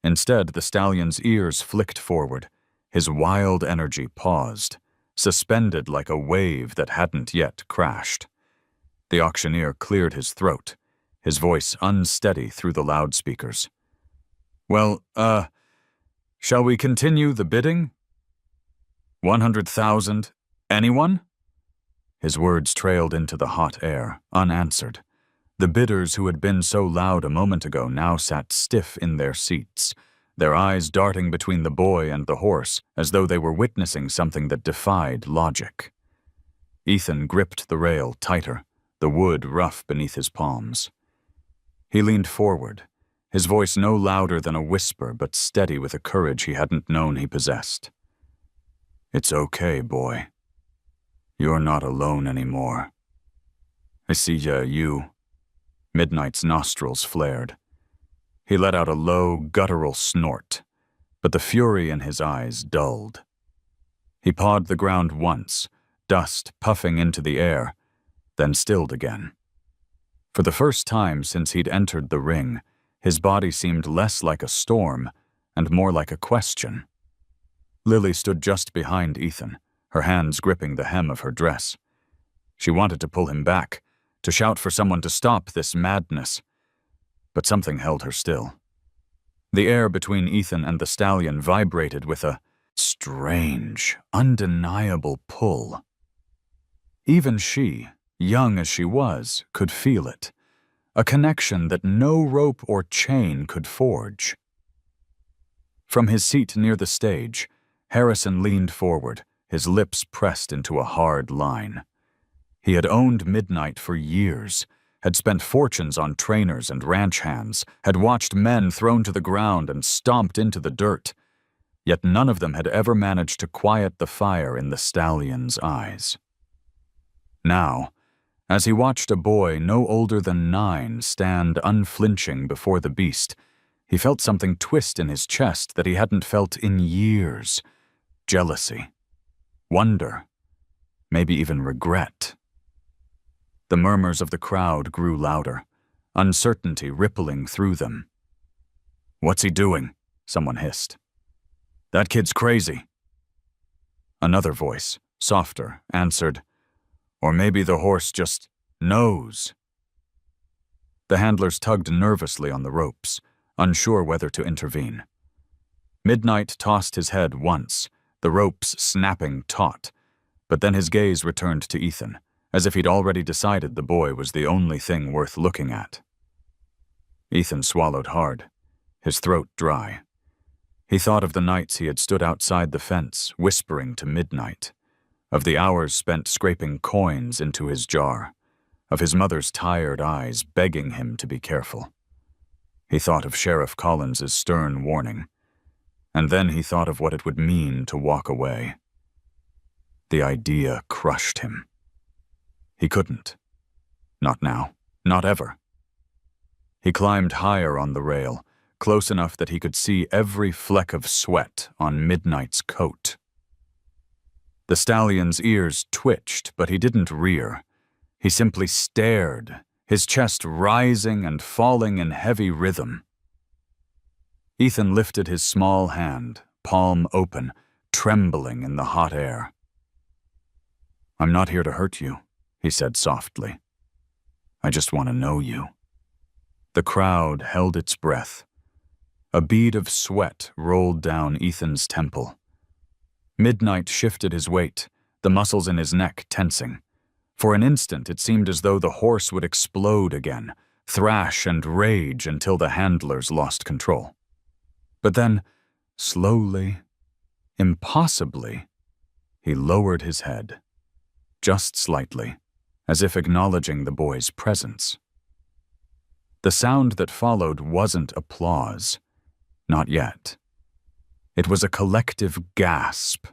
Instead, the stallion's ears flicked forward. His wild energy paused, suspended like a wave that hadn't yet crashed. The auctioneer cleared his throat, his voice unsteady through the loudspeakers. "Well, shall we continue the bidding? 100,000. Anyone?" His words trailed into the hot air, unanswered. The bidders who had been so loud a moment ago now sat stiff in their seats, their eyes darting between the boy and the horse as though they were witnessing something that defied logic. Ethan gripped the rail tighter, the wood rough beneath his palms. He leaned forward, his voice no louder than a whisper but steady with a courage he hadn't known he possessed. "It's okay, boy. You're not alone anymore. I see you." Midnight's nostrils flared. He let out a low, guttural snort, but the fury in his eyes dulled. He pawed the ground once, dust puffing into the air, then stilled again. For the first time since he'd entered the ring, his body seemed less like a storm and more like a question. Lily stood just behind Ethan, her hands gripping the hem of her dress. She wanted to pull him back, to shout for someone to stop this madness, but something held her still. The air between Ethan and the stallion vibrated with a strange, undeniable pull. Even she, young as she was, could feel it, a connection that no rope or chain could forge. From his seat near the stage, Harrison leaned forward, his lips pressed into a hard line. He had owned Midnight for years, had spent fortunes on trainers and ranch hands, had watched men thrown to the ground and stomped into the dirt, yet none of them had ever managed to quiet the fire in the stallion's eyes. Now, as he watched a boy no older than 9 stand unflinching before the beast, he felt something twist in his chest that he hadn't felt in years. Jealousy, wonder, maybe even regret. The murmurs of the crowd grew louder, uncertainty rippling through them. "What's he doing?" someone hissed. "That kid's crazy." Another voice, softer, answered, "Or maybe the horse just knows." The handlers tugged nervously on the ropes, unsure whether to intervene. Midnight tossed his head once, the ropes snapping taut, But then his gaze returned to Ethan, as if he'd already decided the boy was the only thing worth looking at. Ethan swallowed hard, his throat dry. He thought of the nights he had stood outside the fence, whispering to midnight, of the hours spent scraping coins into his jar, of his mother's tired eyes begging him to be careful. He thought of Sheriff Collins's stern warning, and then he thought of what it would mean to walk away. The idea crushed him. He couldn't. Not now. Not ever. He climbed higher on the rail, close enough that he could see every fleck of sweat on Midnight's coat. The stallion's ears twitched, but he didn't rear. He simply stared, his chest rising and falling in heavy rhythm. Ethan lifted his small hand, palm open, trembling in the hot air. "I'm not here to hurt you," he said softly. "I just want to know you." The crowd held its breath. A bead of sweat rolled down Ethan's temple. Midnight shifted his weight, the muscles in his neck tensing. For an instant, it seemed as though the horse would explode again, thrash and rage until the handlers lost control. But then, slowly, impossibly, he lowered his head, just slightly, as if acknowledging the boy's presence. The sound that followed wasn't applause. Not yet. It was a collective gasp,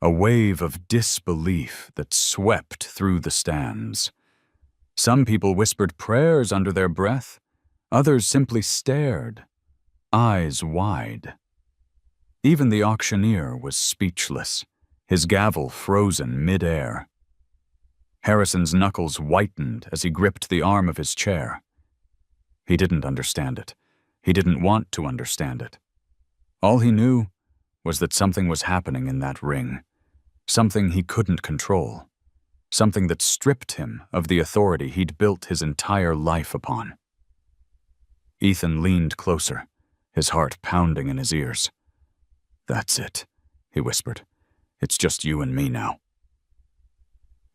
a wave of disbelief that swept through the stands. Some people whispered prayers under their breath, others simply stared, eyes wide. Even the auctioneer was speechless, his gavel frozen mid-air. Harrison's knuckles whitened as he gripped the arm of his chair. He didn't understand it. He didn't want to understand it. All he knew was that something was happening in that ring, something he couldn't control, something that stripped him of the authority he'd built his entire life upon. Ethan leaned closer, his heart pounding in his ears. "That's it," he whispered. "It's just you and me now."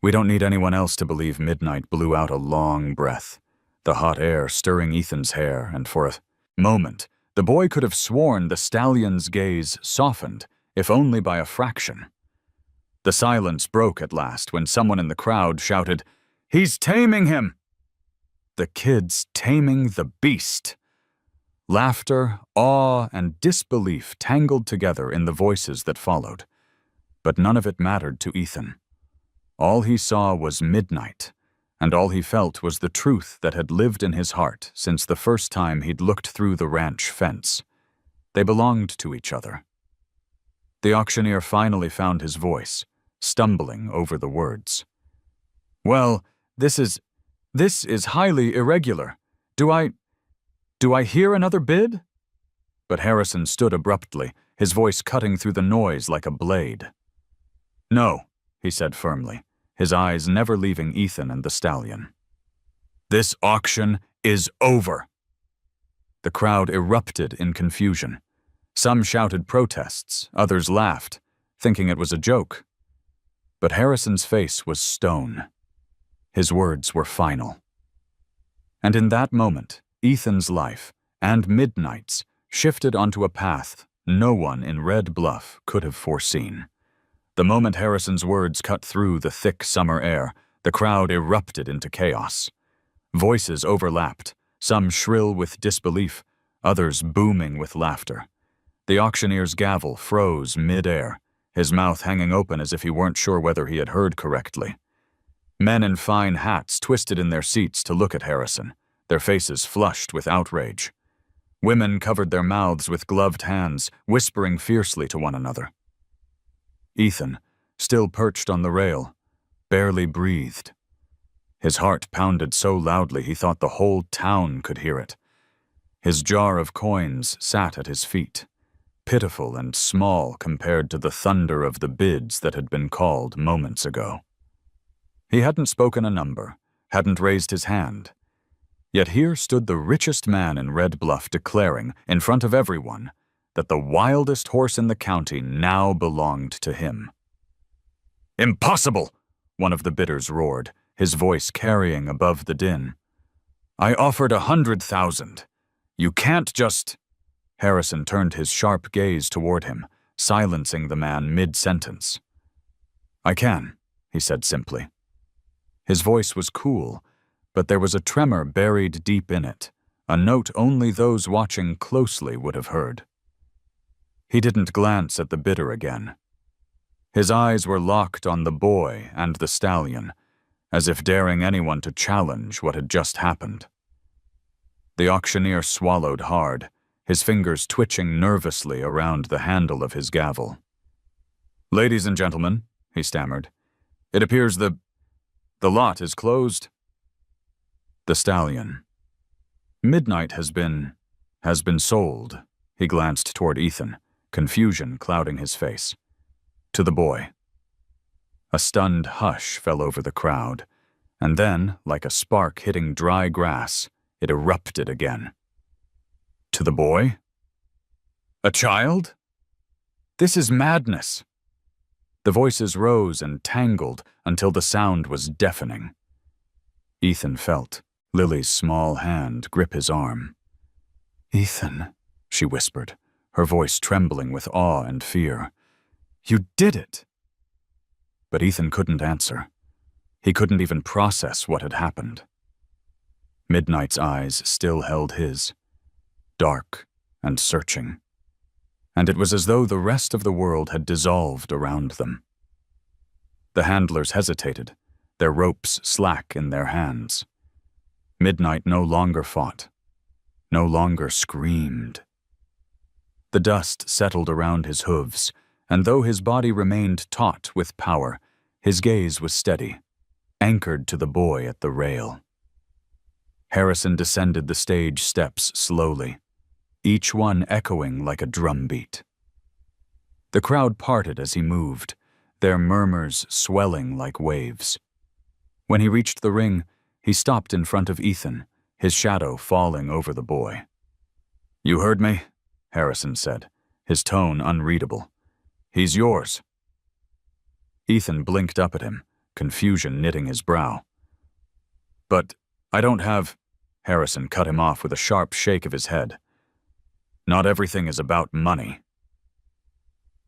We don't need anyone else to believe Midnight blew out a long breath, the hot air stirring Ethan's hair, and for a moment, the boy could have sworn the stallion's gaze softened, if only by a fraction. The silence broke at last when someone in the crowd shouted, "He's taming him!" The kid's taming the beast. Laughter, awe, and disbelief tangled together in the voices that followed. But none of it mattered to Ethan. All he saw was Midnight, and all he felt was the truth that had lived in his heart since the first time he'd looked through the ranch fence. They belonged to each other. The auctioneer finally found his voice, stumbling over the words. "Well, this is highly irregular. Do I hear another bid?" But Harrison stood abruptly, his voice cutting through the noise like a blade. "No," he said firmly, his eyes never leaving Ethan and the stallion. "This auction is over." The crowd erupted in confusion. Some shouted protests, others laughed, thinking it was a joke. But Harrison's face was stone. His words were final. And in that moment, Ethan's life, and Midnight's, shifted onto a path no one in Red Bluff could have foreseen. The moment Harrison's words cut through the thick summer air, the crowd erupted into chaos. Voices overlapped, some shrill with disbelief, others booming with laughter. The auctioneer's gavel froze mid-air, his mouth hanging open as if he weren't sure whether he had heard correctly. Men in fine hats twisted in their seats to look at Harrison, their faces flushed with outrage. Women covered their mouths with gloved hands, whispering fiercely to one another. Ethan, still perched on the rail, barely breathed. His heart pounded so loudly he thought the whole town could hear it. His jar of coins sat at his feet, pitiful and small compared to the thunder of the bids that had been called moments ago. He hadn't spoken a number, hadn't raised his hand. Yet here stood the richest man in Red Bluff declaring, in front of everyone, that the wildest horse in the county now belonged to him. Impossible! One of the bidders roared, his voice carrying above the din. I offered 100,000. You can't just… Harrison turned his sharp gaze toward him, silencing the man mid-sentence. I can, he said simply. His voice was cool, but there was a tremor buried deep in it, a note only those watching closely would have heard. He didn't glance at the bidder again. His eyes were locked on the boy and the stallion, as if daring anyone to challenge what had just happened. The auctioneer swallowed hard, his fingers twitching nervously around the handle of his gavel. Ladies and gentlemen, he stammered, it appears the lot is closed. The stallion. Midnight has been sold. He glanced toward Ethan, confusion clouding his face. To the boy. A stunned hush fell over the crowd, and then, like a spark hitting dry grass, it erupted again. To the boy? A child? This is madness. The voices rose and tangled until the sound was deafening. Ethan felt Lily's small hand grip his arm. Ethan, she whispered, her voice trembling with awe and fear. You did it! But Ethan couldn't answer. He couldn't even process what had happened. Midnight's eyes still held his, dark and searching, and it was as though the rest of the world had dissolved around them. The handlers hesitated, their ropes slack in their hands. Midnight no longer fought, no longer screamed. The dust settled around his hooves, and though his body remained taut with power, his gaze was steady, anchored to the boy at the rail. Harrison descended the stage steps slowly, each one echoing like a drumbeat. The crowd parted as he moved, their murmurs swelling like waves. When he reached the ring, he stopped in front of Ethan, his shadow falling over the boy. You heard me? Harrison said, his tone unreadable. He's yours. Ethan blinked up at him, confusion knitting his brow. But I don't have… Harrison cut him off with a sharp shake of his head. Not everything is about money.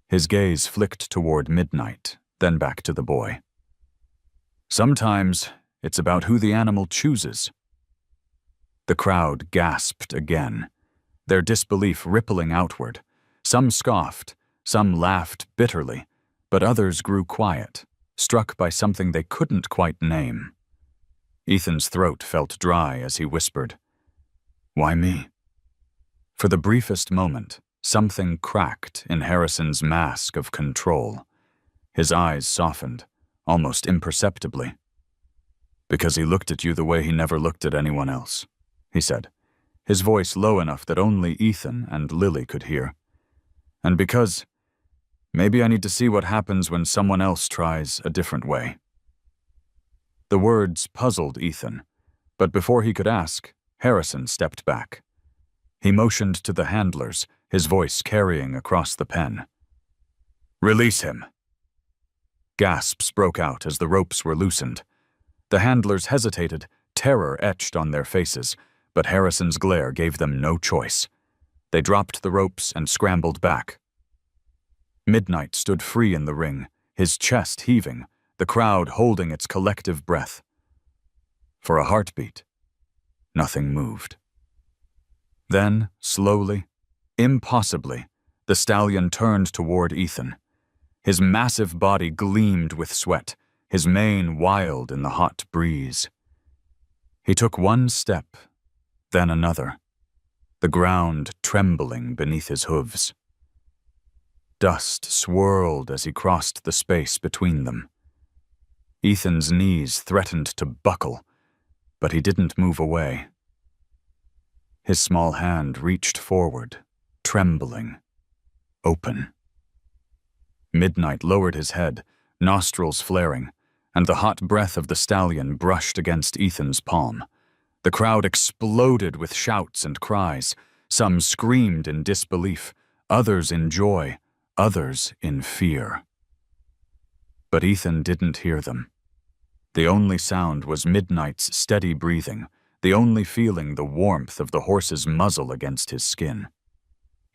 His gaze flicked toward Midnight, then back to the boy. Sometimes it's about who the animal chooses. The crowd gasped again, their disbelief rippling outward. Some scoffed, some laughed bitterly, but others grew quiet, struck by something they couldn't quite name. Ethan's throat felt dry as he whispered, Why me? For the briefest moment, something cracked in Harrison's mask of control. His eyes softened, almost imperceptibly. Because he looked at you the way he never looked at anyone else, he said, his voice low enough that only Ethan and Lily could hear. And because maybe I need to see what happens when someone else tries a different way. The words puzzled Ethan, but before he could ask, Harrison stepped back. He motioned to the handlers, his voice carrying across the pen. Release him. Gasps broke out as the ropes were loosened. The handlers hesitated, terror etched on their faces, but Harrison's glare gave them no choice. They dropped the ropes and scrambled back. Midnight stood free in the ring, his chest heaving, the crowd holding its collective breath. For a heartbeat, nothing moved. Then, slowly, impossibly, the stallion turned toward Ethan. His massive body gleamed with sweat, his mane wild in the hot breeze. He took one step, then another, the ground trembling beneath his hooves. Dust swirled as he crossed the space between them. Ethan's knees threatened to buckle, but he didn't move away. His small hand reached forward, trembling, open. Midnight lowered his head, nostrils flaring, and the hot breath of the stallion brushed against Ethan's palm. The crowd exploded with shouts and cries. Some screamed in disbelief, others in joy, others in fear. But Ethan didn't hear them. The only sound was Midnight's steady breathing, the only feeling the warmth of the horse's muzzle against his skin.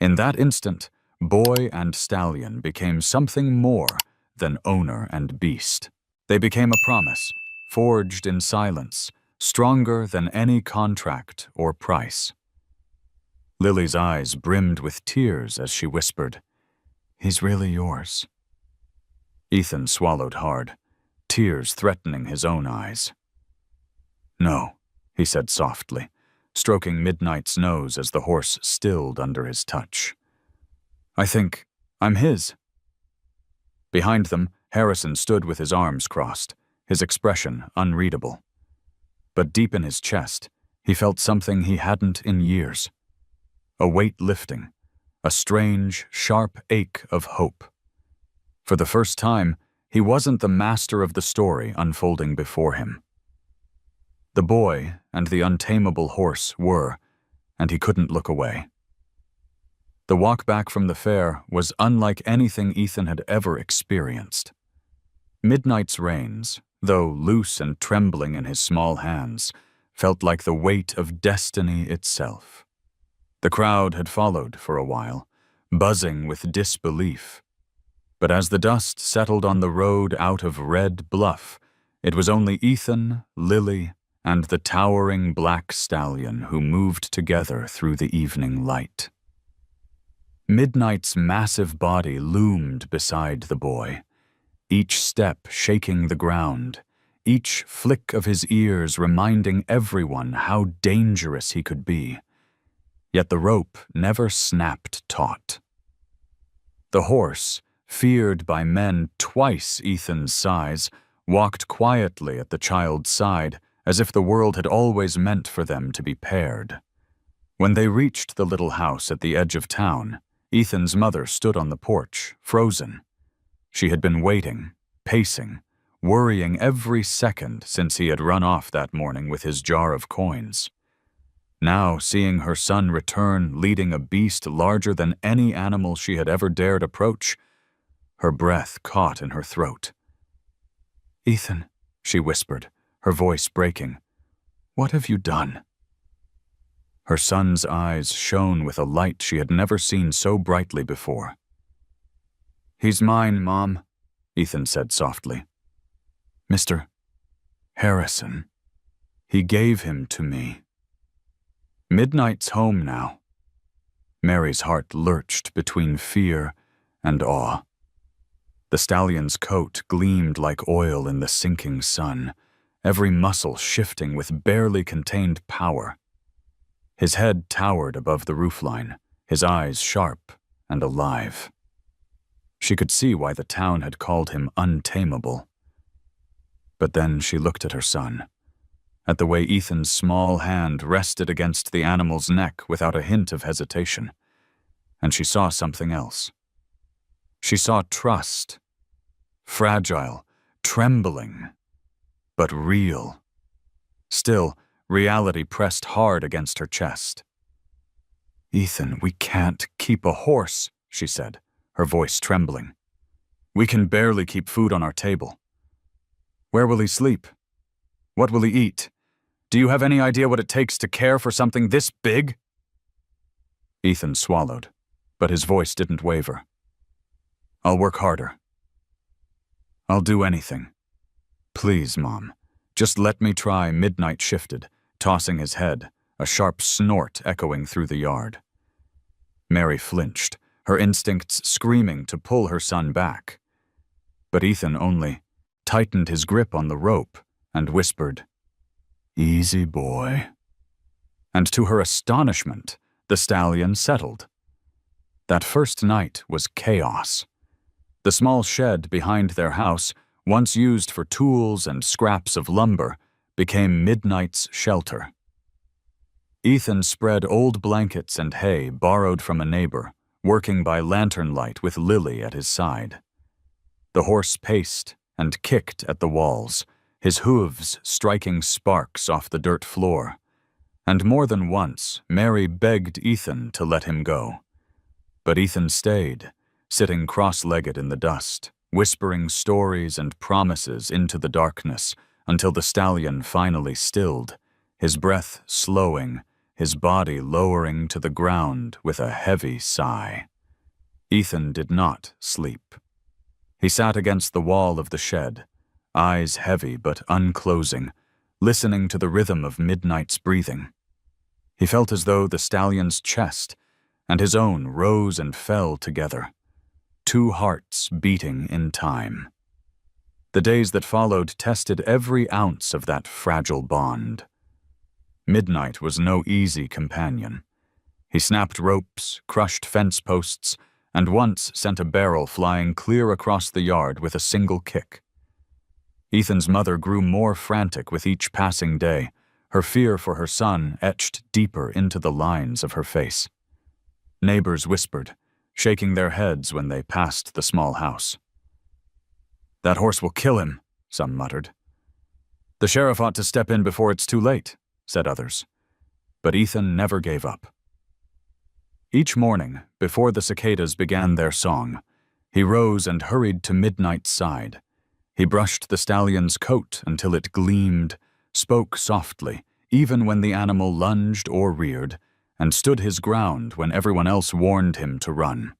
In that instant, boy and stallion became something more than owner and beast. They became a promise, forged in silence, stronger than any contract or price. Lily's eyes brimmed with tears as she whispered, "He's really yours." Ethan swallowed hard, tears threatening his own eyes. "No," he said softly, stroking Midnight's nose as the horse stilled under his touch. "I think I'm his." Behind them, Harrison stood with his arms crossed, his expression unreadable. But deep in his chest, he felt something he hadn't in years. A weight lifting, a strange, sharp ache of hope. For the first time, he wasn't the master of the story unfolding before him. The boy and the untamable horse were, and he couldn't look away. The walk back from the fair was unlike anything Ethan had ever experienced. Midnight's reins, though loose and trembling in his small hands, felt like the weight of destiny itself. The crowd had followed for a while, buzzing with disbelief. But as the dust settled on the road out of Red Bluff, it was only Ethan, Lily, and the towering black stallion who moved together through the evening light. Midnight's massive body loomed beside the boy, each step shaking the ground, each flick of his ears reminding everyone how dangerous he could be. Yet the rope never snapped taut. The horse, feared by men twice Ethan's size, walked quietly at the child's side, as if the world had always meant for them to be paired. When they reached the little house at the edge of town, Ethan's mother stood on the porch, frozen. She had been waiting, pacing, worrying every second since he had run off that morning with his jar of coins. Now, seeing her son return leading a beast larger than any animal she had ever dared approach, her breath caught in her throat. "Ethan," she whispered, her voice breaking, "what have you done?" Her son's eyes shone with a light she had never seen so brightly before. "He's mine, Mom," Ethan said softly. "Mr. Harrison. He gave him to me." Midnight's home now. Mary's heart lurched between fear and awe. The stallion's coat gleamed like oil in the sinking sun, every muscle shifting with barely contained power. His head towered above the roofline, his eyes sharp and alive. She could see why the town had called him untamable. But then she looked at her son, at the way Ethan's small hand rested against the animal's neck without a hint of hesitation, and she saw something else. She saw trust, fragile, trembling, but real. Still, reality pressed hard against her chest. "Ethan, we can't keep a horse," she said, her voice trembling. "We can barely keep food on our table. Where will he sleep? What will he eat? Do you have any idea what it takes to care for something this big?" Ethan swallowed, but his voice didn't waver. "I'll work harder. I'll do anything. Please, Mom, just let me try." Midnight shifted, tossing his head, a sharp snort echoing through the yard. Mary flinched, her instincts screaming to pull her son back. But Ethan only tightened his grip on the rope and whispered, "Easy, boy." And to her astonishment, the stallion settled. That first night was chaos. The small shed behind their house, once used for tools and scraps of lumber, became Midnight's shelter. Ethan spread old blankets and hay borrowed from a neighbor, working by lantern light with Lily at his side. The horse paced and kicked at the walls, his hooves striking sparks off the dirt floor. And more than once, Mary begged Ethan to let him go. But Ethan stayed, sitting cross-legged in the dust, whispering stories and promises into the darkness until the stallion finally stilled, his breath slowing, his body lowering to the ground with a heavy sigh. Ethan did not sleep. He sat against the wall of the shed, eyes heavy but unclosing, listening to the rhythm of midnight's breathing. He felt as though the stallion's chest and his own rose and fell together, two hearts beating in time. The days that followed tested every ounce of that fragile bond. Midnight was no easy companion. He snapped ropes, crushed fence posts, and once sent a barrel flying clear across the yard with a single kick. Ethan's mother grew more frantic with each passing day, her fear for her son etched deeper into the lines of her face. Neighbors whispered, shaking their heads when they passed the small house. "That horse will kill him," some muttered. "The sheriff ought to step in before it's too late," said others. But Ethan never gave up. Each morning, before the cicadas began their song, he rose and hurried to Midnight's side. He brushed the stallion's coat until it gleamed, spoke softly, even when the animal lunged or reared, and stood his ground when everyone else warned him to run.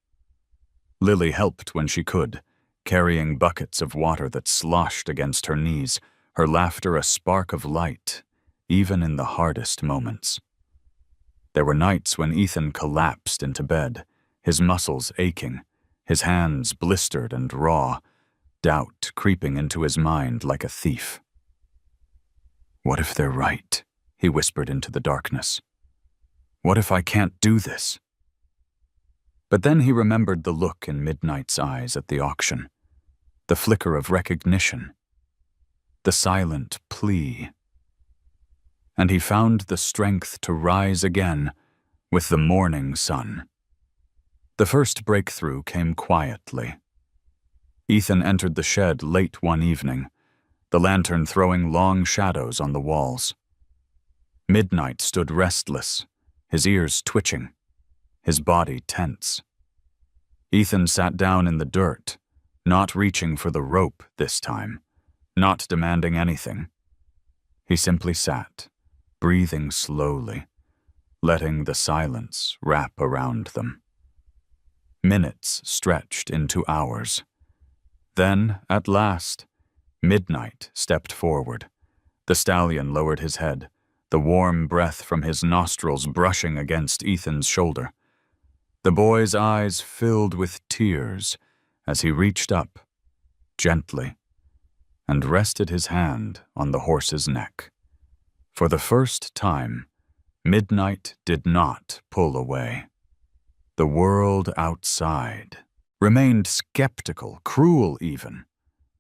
Lily helped when she could, carrying buckets of water that sloshed against her knees, her laughter a spark of light, even in the hardest moments. There were nights when Ethan collapsed into bed, his muscles aching, his hands blistered and raw, doubt creeping into his mind like a thief. "What if they're right?" he whispered into the darkness. "What if I can't do this?" But then he remembered the look in Midnight's eyes at the auction, the flicker of recognition, the silent plea. And he found the strength to rise again with the morning sun. The first breakthrough came quietly. Ethan entered the shed late one evening, the lantern throwing long shadows on the walls. Midnight stood restless, his ears twitching, his body tense. Ethan sat down in the dirt, not reaching for the rope this time, not demanding anything. He simply sat, breathing slowly, letting the silence wrap around them. Minutes stretched into hours. Then, at last, Midnight stepped forward. The stallion lowered his head, the warm breath from his nostrils brushing against Ethan's shoulder. The boy's eyes filled with tears as he reached up, gently, and rested his hand on the horse's neck. For the first time, Midnight did not pull away. The world outside remained skeptical, cruel even.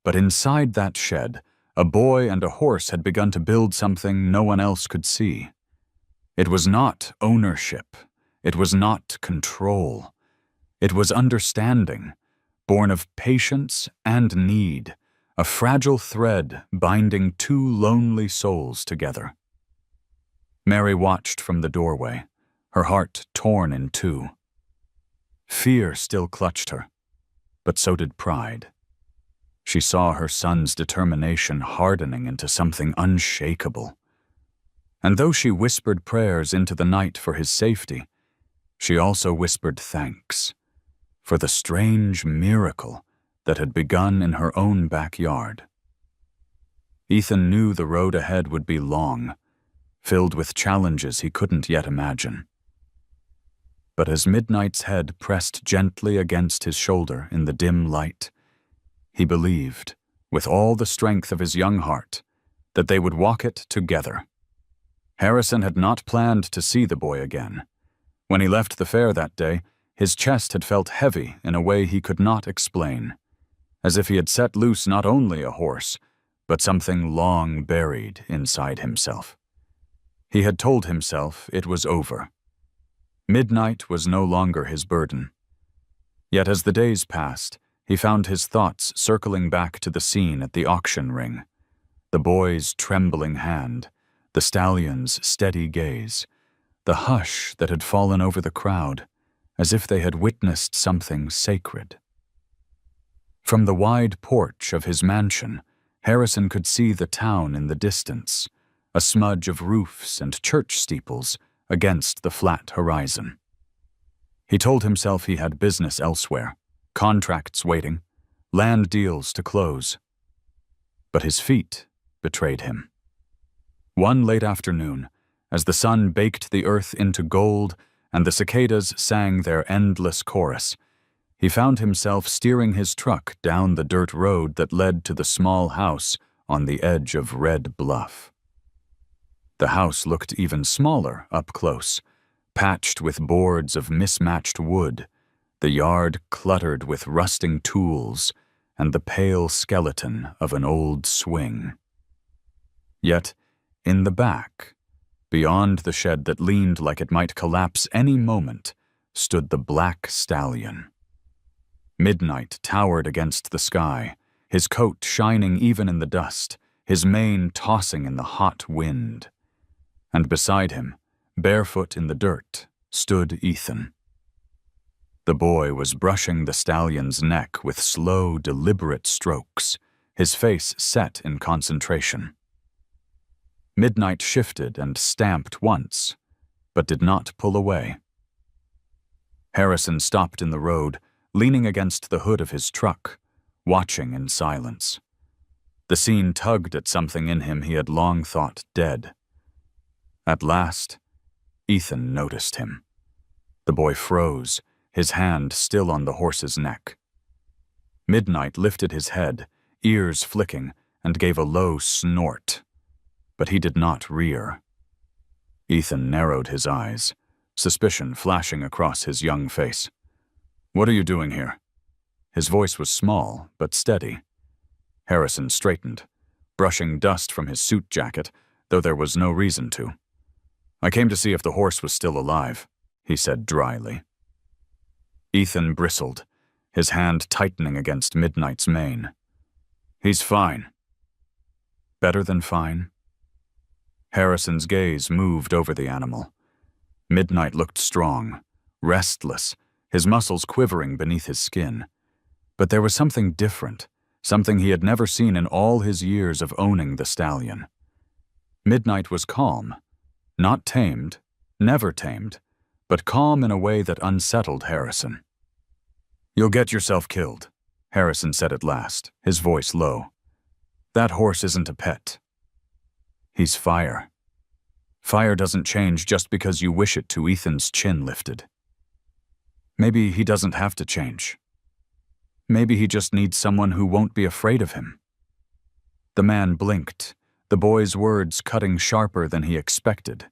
But inside that shed, a boy and a horse had begun to build something no one else could see. It was not ownership. It was not control. It was understanding, born of patience and need, a fragile thread binding two lonely souls together. Mary watched from the doorway, her heart torn in two. Fear still clutched her, but so did pride. She saw her son's determination hardening into something unshakable. And though she whispered prayers into the night for his safety, she also whispered thanks for the strange miracle that had begun in her own backyard. Ethan knew the road ahead would be long, filled with challenges he couldn't yet imagine. But as Midnight's head pressed gently against his shoulder in the dim light, he believed, with all the strength of his young heart, that they would walk it together. Harrison had not planned to see the boy again. When he left the fair that day, his chest had felt heavy in a way he could not explain, as if he had set loose not only a horse, but something long buried inside himself. He had told himself it was over. Midnight was no longer his burden. Yet as the days passed, he found his thoughts circling back to the scene at the auction ring. The boy's trembling hand, the stallion's steady gaze, the hush that had fallen over the crowd, as if they had witnessed something sacred. From the wide porch of his mansion, Harrison could see the town in the distance, a smudge of roofs and church steeples against the flat horizon. He told himself he had business elsewhere, contracts waiting, land deals to close. But his feet betrayed him. One late afternoon, as the sun baked the earth into gold and the cicadas sang their endless chorus, he found himself steering his truck down the dirt road that led to the small house on the edge of Red Bluff. The house looked even smaller up close, patched with boards of mismatched wood, the yard cluttered with rusting tools, and the pale skeleton of an old swing. Yet, in the back, beyond the shed that leaned like it might collapse any moment, stood the black stallion. Midnight towered against the sky, his coat shining even in the dust, his mane tossing in the hot wind. And beside him, barefoot in the dirt, stood Ethan. The boy was brushing the stallion's neck with slow, deliberate strokes, his face set in concentration. Midnight shifted and stamped once, but did not pull away. Harrison stopped in the road, leaning against the hood of his truck, watching in silence. The scene tugged at something in him he had long thought dead. At last, Ethan noticed him. The boy froze, his hand still on the horse's neck. Midnight lifted his head, ears flicking, and gave a low snort. But he did not rear. Ethan narrowed his eyes, suspicion flashing across his young face. "What are you doing here?" His voice was small, but steady. Harrison straightened, brushing dust from his suit jacket, though there was no reason to. "I came to see if the horse was still alive," he said dryly. Ethan bristled, his hand tightening against Midnight's mane. "He's fine." Better than fine? Harrison's gaze moved over the animal. Midnight looked strong, restless, his muscles quivering beneath his skin. But there was something different, something he had never seen in all his years of owning the stallion. Midnight was calm, not tamed, never tamed, but calm in a way that unsettled Harrison. "You'll get yourself killed," Harrison said at last, his voice low. "That horse isn't a pet. He's fire. Fire doesn't change just because you wish it to." Ethan's chin lifted. Maybe he doesn't have to change. Maybe he just needs someone who won't be afraid of him. The man blinked, the boy's words cutting sharper than he expected.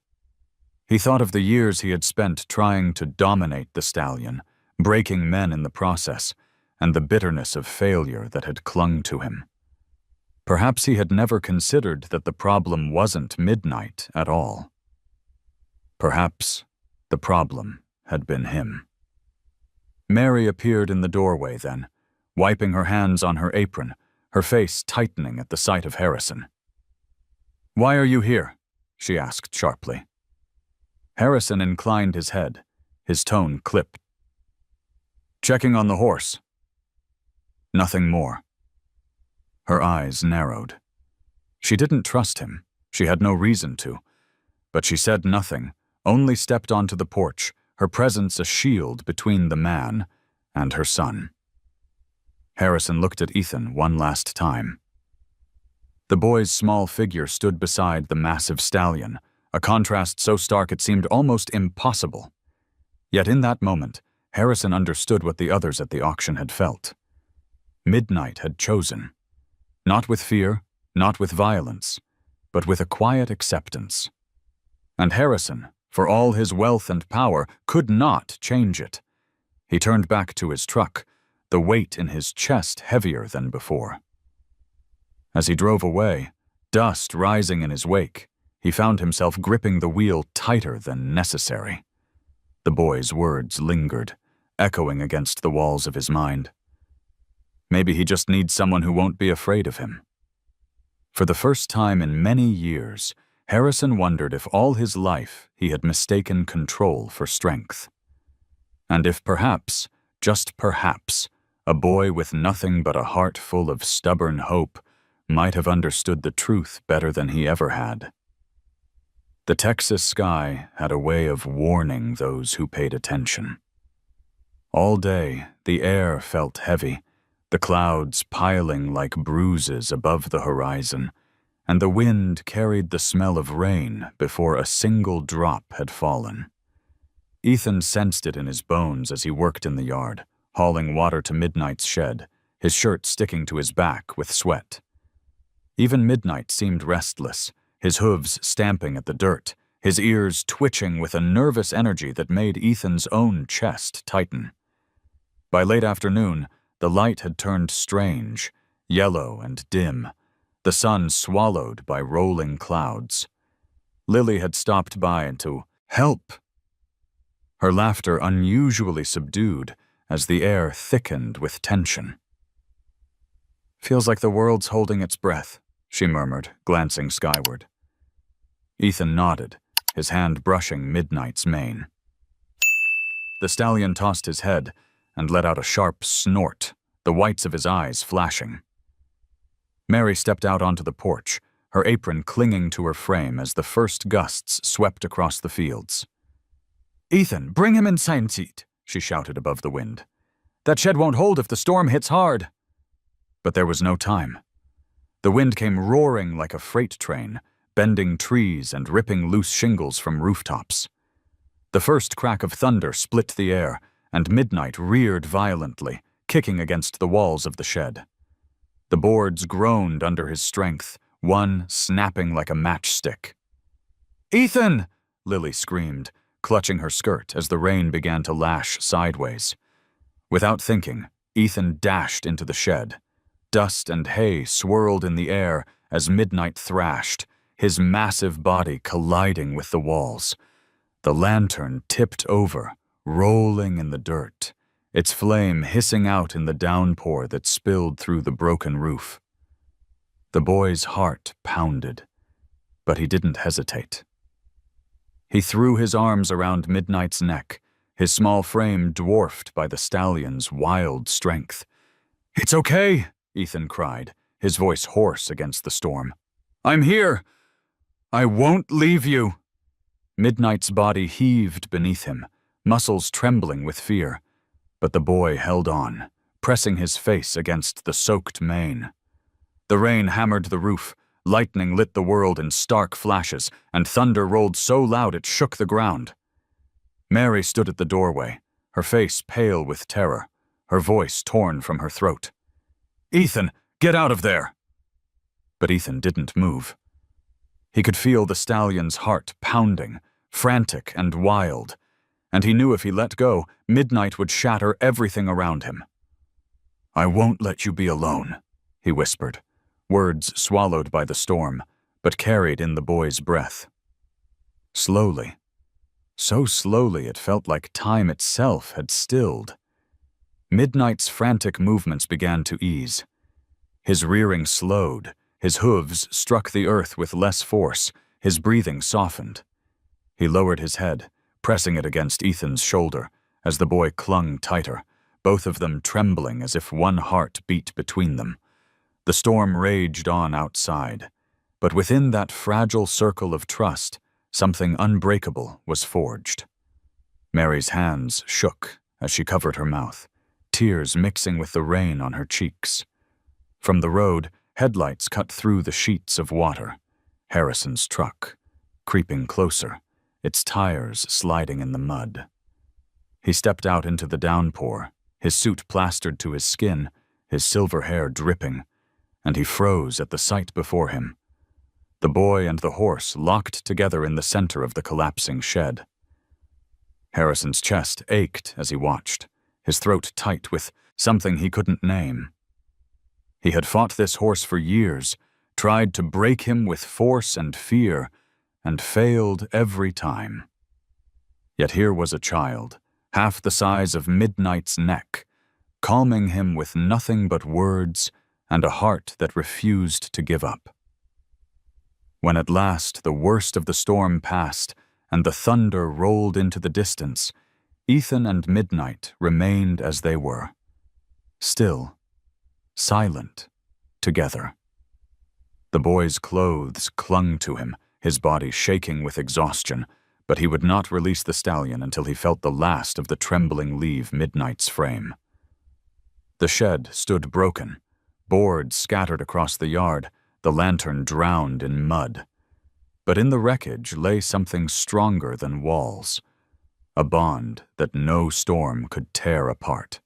He thought of the years he had spent trying to dominate the stallion, breaking men in the process, and the bitterness of failure that had clung to him. Perhaps he had never considered that the problem wasn't Midnight at all. Perhaps the problem had been him. Mary appeared in the doorway then, wiping her hands on her apron, her face tightening at the sight of Harrison. "Why are you here?" she asked sharply. Harrison inclined his head, his tone clipped. "Checking on the horse." Nothing more. Her eyes narrowed. She didn't trust him. She had no reason to. But she said nothing, only stepped onto the porch, her presence a shield between the man and her son. Harrison looked at Ethan one last time. The boy's small figure stood beside the massive stallion, a contrast so stark it seemed almost impossible. Yet in that moment, Harrison understood what the others at the auction had felt. Midnight had chosen. Not with fear, not with violence, but with a quiet acceptance. And Harrison, for all his wealth and power, could not change it. He turned back to his truck, the weight in his chest heavier than before. As he drove away, dust rising in his wake, he found himself gripping the wheel tighter than necessary. The boy's words lingered, echoing against the walls of his mind. Maybe he just needs someone who won't be afraid of him. For the first time in many years, Harrison wondered if all his life he had mistaken control for strength. And if perhaps, just perhaps, A boy with nothing but a heart full of stubborn hope might have understood the truth better than he ever had. The Texas sky had a way of warning those who paid attention. All day, the air felt heavy, the clouds piling like bruises above the horizon, and the wind carried the smell of rain before a single drop had fallen. Ethan sensed it in his bones as he worked in the yard, hauling water to Midnight's shed, his shirt sticking to his back with sweat. Even Midnight seemed restless, his hooves stamping at the dirt, his ears twitching with a nervous energy that made Ethan's own chest tighten. By late afternoon, the light had turned strange, yellow and dim, the sun swallowed by rolling clouds. Lily had stopped by to help. Her laughter unusually subdued as the air thickened with tension. "Feels like the world's holding its breath," she murmured, glancing skyward. Ethan nodded, his hand brushing Midnight's mane. The stallion tossed his head and let out a sharp snort, the whites of his eyes flashing. Mary stepped out onto the porch, her apron clinging to her frame as the first gusts swept across the fields. "Ethan, bring him inside seat," she shouted above the wind. "That shed won't hold if the storm hits hard." But there was no time. The wind came roaring like a freight train, bending trees and ripping loose shingles from rooftops. The first crack of thunder split the air, and Midnight reared violently, kicking against the walls of the shed. The boards groaned under his strength, one snapping like a matchstick. "Ethan!" Lily screamed, clutching her skirt as the rain began to lash sideways. Without thinking, Ethan dashed into the shed. Dust and hay swirled in the air as Midnight thrashed, his massive body colliding with the walls. The lantern tipped over, rolling in the dirt, its flame hissing out in the downpour that spilled through the broken roof. The boy's heart pounded, but he didn't hesitate. He threw his arms around Midnight's neck, his small frame dwarfed by the stallion's wild strength. "It's okay," Ethan cried, his voice hoarse against the storm. "I'm here. I won't leave you." Midnight's body heaved beneath him, muscles trembling with fear, but the boy held on, pressing his face against the soaked mane. The rain hammered the roof, lightning lit the world in stark flashes, and thunder rolled so loud it shook the ground. Mary stood at the doorway, her face pale with terror, her voice torn from her throat. "Ethan, get out of there!" But Ethan didn't move. He could feel the stallion's heart pounding, frantic and wild, and he knew if he let go, Midnight would shatter everything around him. "I won't let you be alone," he whispered, words swallowed by the storm, but carried in the boy's breath. Slowly, so slowly it felt like time itself had stilled. Midnight's frantic movements began to ease. His rearing slowed, his hooves struck the earth with less force, his breathing softened. He lowered his head, pressing it against Ethan's shoulder, as the boy clung tighter, both of them trembling as if one heart beat between them. The storm raged on outside, but within that fragile circle of trust, something unbreakable was forged. Mary's hands shook as she covered her mouth, tears mixing with the rain on her cheeks. From the road, headlights cut through the sheets of water. Harrison's truck, creeping closer, its tires sliding in the mud. He stepped out into the downpour, his suit plastered to his skin, his silver hair dripping, and he froze at the sight before him. The boy and the horse locked together in the center of the collapsing shed. Harrison's chest ached as he watched, his throat tight with something he couldn't name. He had fought this horse for years, tried to break him with force and fear, and failed every time. Yet here was a child, half the size of Midnight's neck, calming him with nothing but words and a heart that refused to give up. When at last the worst of the storm passed and the thunder rolled into the distance, Ethan and Midnight remained as they were. still, silent, together. The boy's clothes clung to him, his body shaking with exhaustion, but he would not release the stallion until he felt the last of the trembling leave Midnight's frame. The shed stood broken, boards scattered across the yard, the lantern drowned in mud. But in the wreckage lay something stronger than walls, a bond that no storm could tear apart.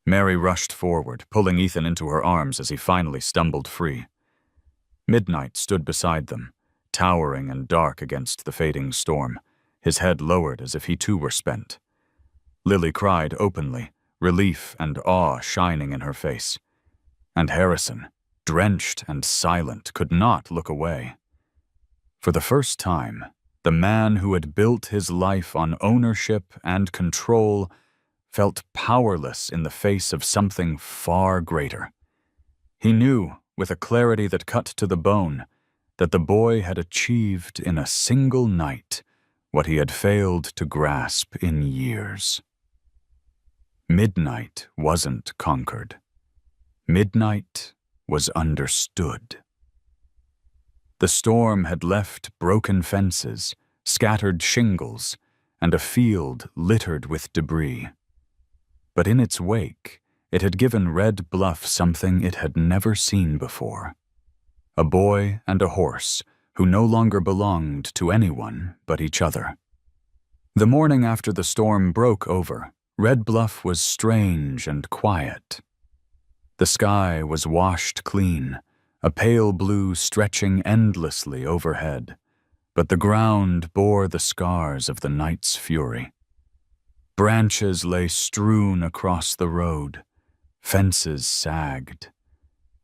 Mary rushed forward, pulling Ethan into her arms as he finally stumbled free. Midnight stood beside them, towering and dark against the fading storm, his head lowered as if he too were spent. Lily cried openly, relief and awe shining in her face. And Harrison, drenched and silent, could not look away. For the first time, the man who had built his life on ownership and control felt powerless in the face of something far greater. He knew, with a clarity that cut to the bone, that the boy had achieved in a single night what he had failed to grasp in years. Midnight wasn't conquered. Midnight was understood. The storm had left broken fences, scattered shingles, and a field littered with debris. But in its wake, it had given Red Bluff something it had never seen before. A boy and a horse who no longer belonged to anyone but each other. The morning after the storm broke over, Red Bluff was strange and quiet. The sky was washed clean, a pale blue stretching endlessly overhead, but the ground bore the scars of the night's fury. Branches lay strewn across the road, fences sagged,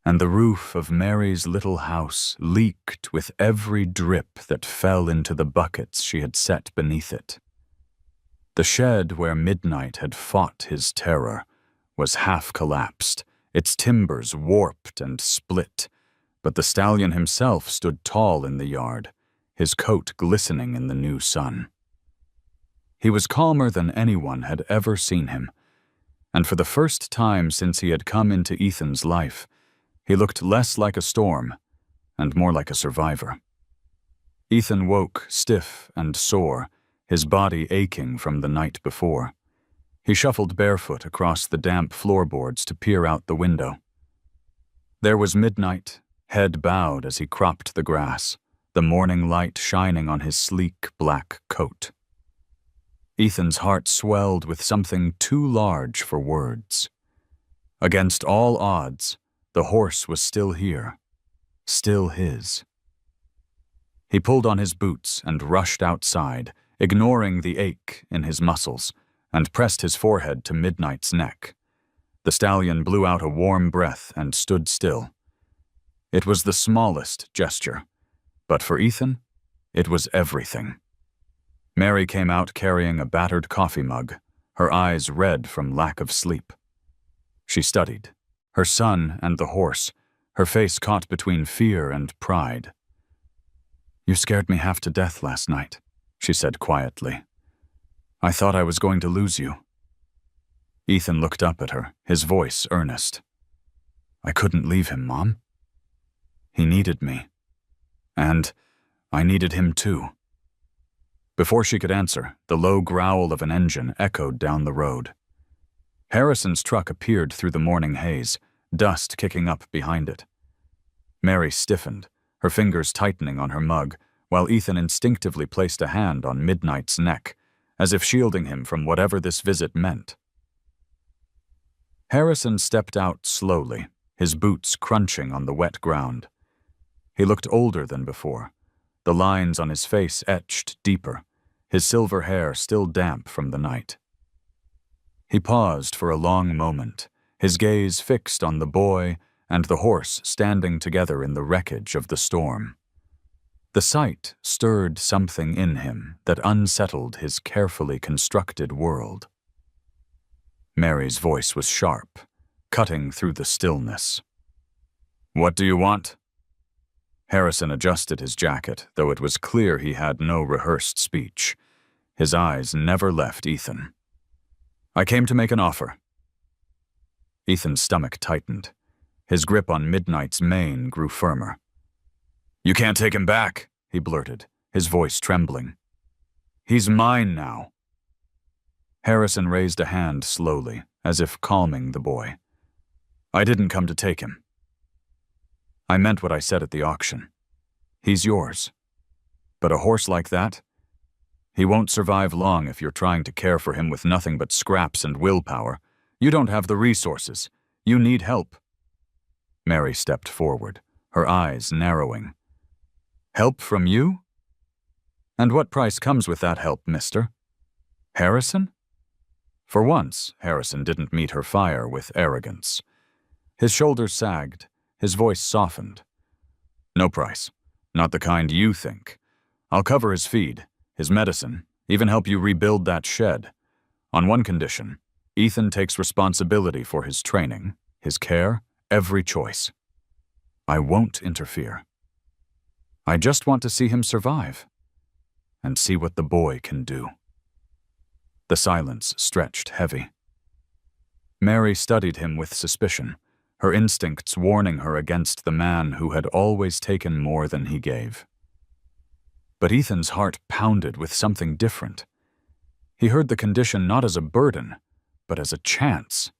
and the roof of Mary's little house leaked with every drip that fell into the buckets she had set beneath it. The shed where Midnight had fought his terror was half collapsed, its timbers warped and split, but the stallion himself stood tall in the yard, his coat glistening in the new sun. He was calmer than anyone had ever seen him, and for the first time since he had come into Ethan's life, he looked less like a storm and more like a survivor. Ethan woke stiff and sore, his body aching from the night before. He shuffled barefoot across the damp floorboards to peer out the window. There was Midnight, head bowed as he cropped the grass, the morning light shining on his sleek black coat. Ethan's heart swelled with something too large for words. Against all odds, the horse was still here, still his. He pulled on his boots and rushed outside, ignoring the ache in his muscles, and pressed his forehead to Midnight's neck. The stallion blew out a warm breath and stood still. It was the smallest gesture, but for Ethan, it was everything. Mary came out carrying a battered coffee mug, her eyes red from lack of sleep. She studied, her son and the horse, her face caught between fear and pride. "You scared me half to death last night," she said quietly. "I thought I was going to lose you." Ethan looked up at her, his voice earnest. "I couldn't leave him, Mom. He needed me. And I needed him too." Before she could answer, the low growl of an engine echoed down the road. Harrison's truck appeared through the morning haze, dust kicking up behind it. Mary stiffened, her fingers tightening on her mug, while Ethan instinctively placed a hand on Midnight's neck, as if shielding him from whatever this visit meant. Harrison stepped out slowly, his boots crunching on the wet ground. He looked older than before, the lines on his face etched deeper, his silver hair still damp from the night. He paused for a long moment, his gaze fixed on the boy and the horse standing together in the wreckage of the storm. The sight stirred something in him that unsettled his carefully constructed world. Mary's voice was sharp, cutting through the stillness. "What do you want?" Harrison adjusted his jacket, though it was clear he had no rehearsed speech. His eyes never left Ethan. "I came to make an offer." Ethan's stomach tightened. His grip on Midnight's mane grew firmer. "You can't take him back," he blurted, his voice trembling. "He's mine now." Harrison raised a hand slowly, as if calming the boy. "I didn't come to take him. I meant what I said at the auction. He's yours. But a horse like that? He won't survive long if you're trying to care for him with nothing but scraps and willpower. You don't have the resources. You need help." Mary stepped forward, her eyes narrowing. "Help from you? And what price comes with that help, mister? Harrison?" For once, Harrison didn't meet her fire with arrogance. His shoulders sagged, his voice softened. "No price. Not the kind you think. I'll cover his feed, his medicine, even help you rebuild that shed. On one condition, Ethan takes responsibility for his training, his care, every choice. I won't interfere. I just want to see him survive, and see what the boy can do." The silence stretched heavy. Mary studied him with suspicion, her instincts warning her against the man who had always taken more than he gave. But Ethan's heart pounded with something different. He heard the condition not as a burden, but as a chance.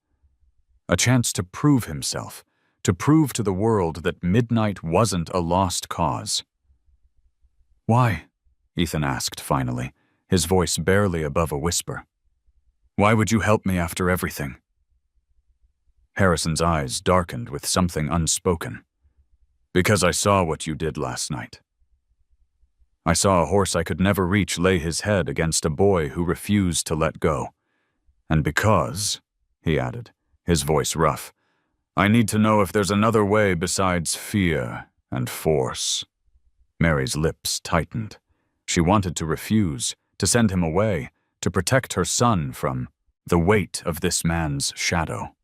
A chance to prove himself, to prove to the world that Midnight wasn't a lost cause. "Why?" Ethan asked finally, his voice barely above a whisper. "Why would you help me after everything?" Harrison's eyes darkened with something unspoken. "Because I saw what you did last night. I saw a horse I could never reach lay his head against a boy who refused to let go. And because," he added, his voice rough, "I need to know if there's another way besides fear and force." Mary's lips tightened. She wanted to refuse, to send him away, to protect her son from the weight of this man's shadow.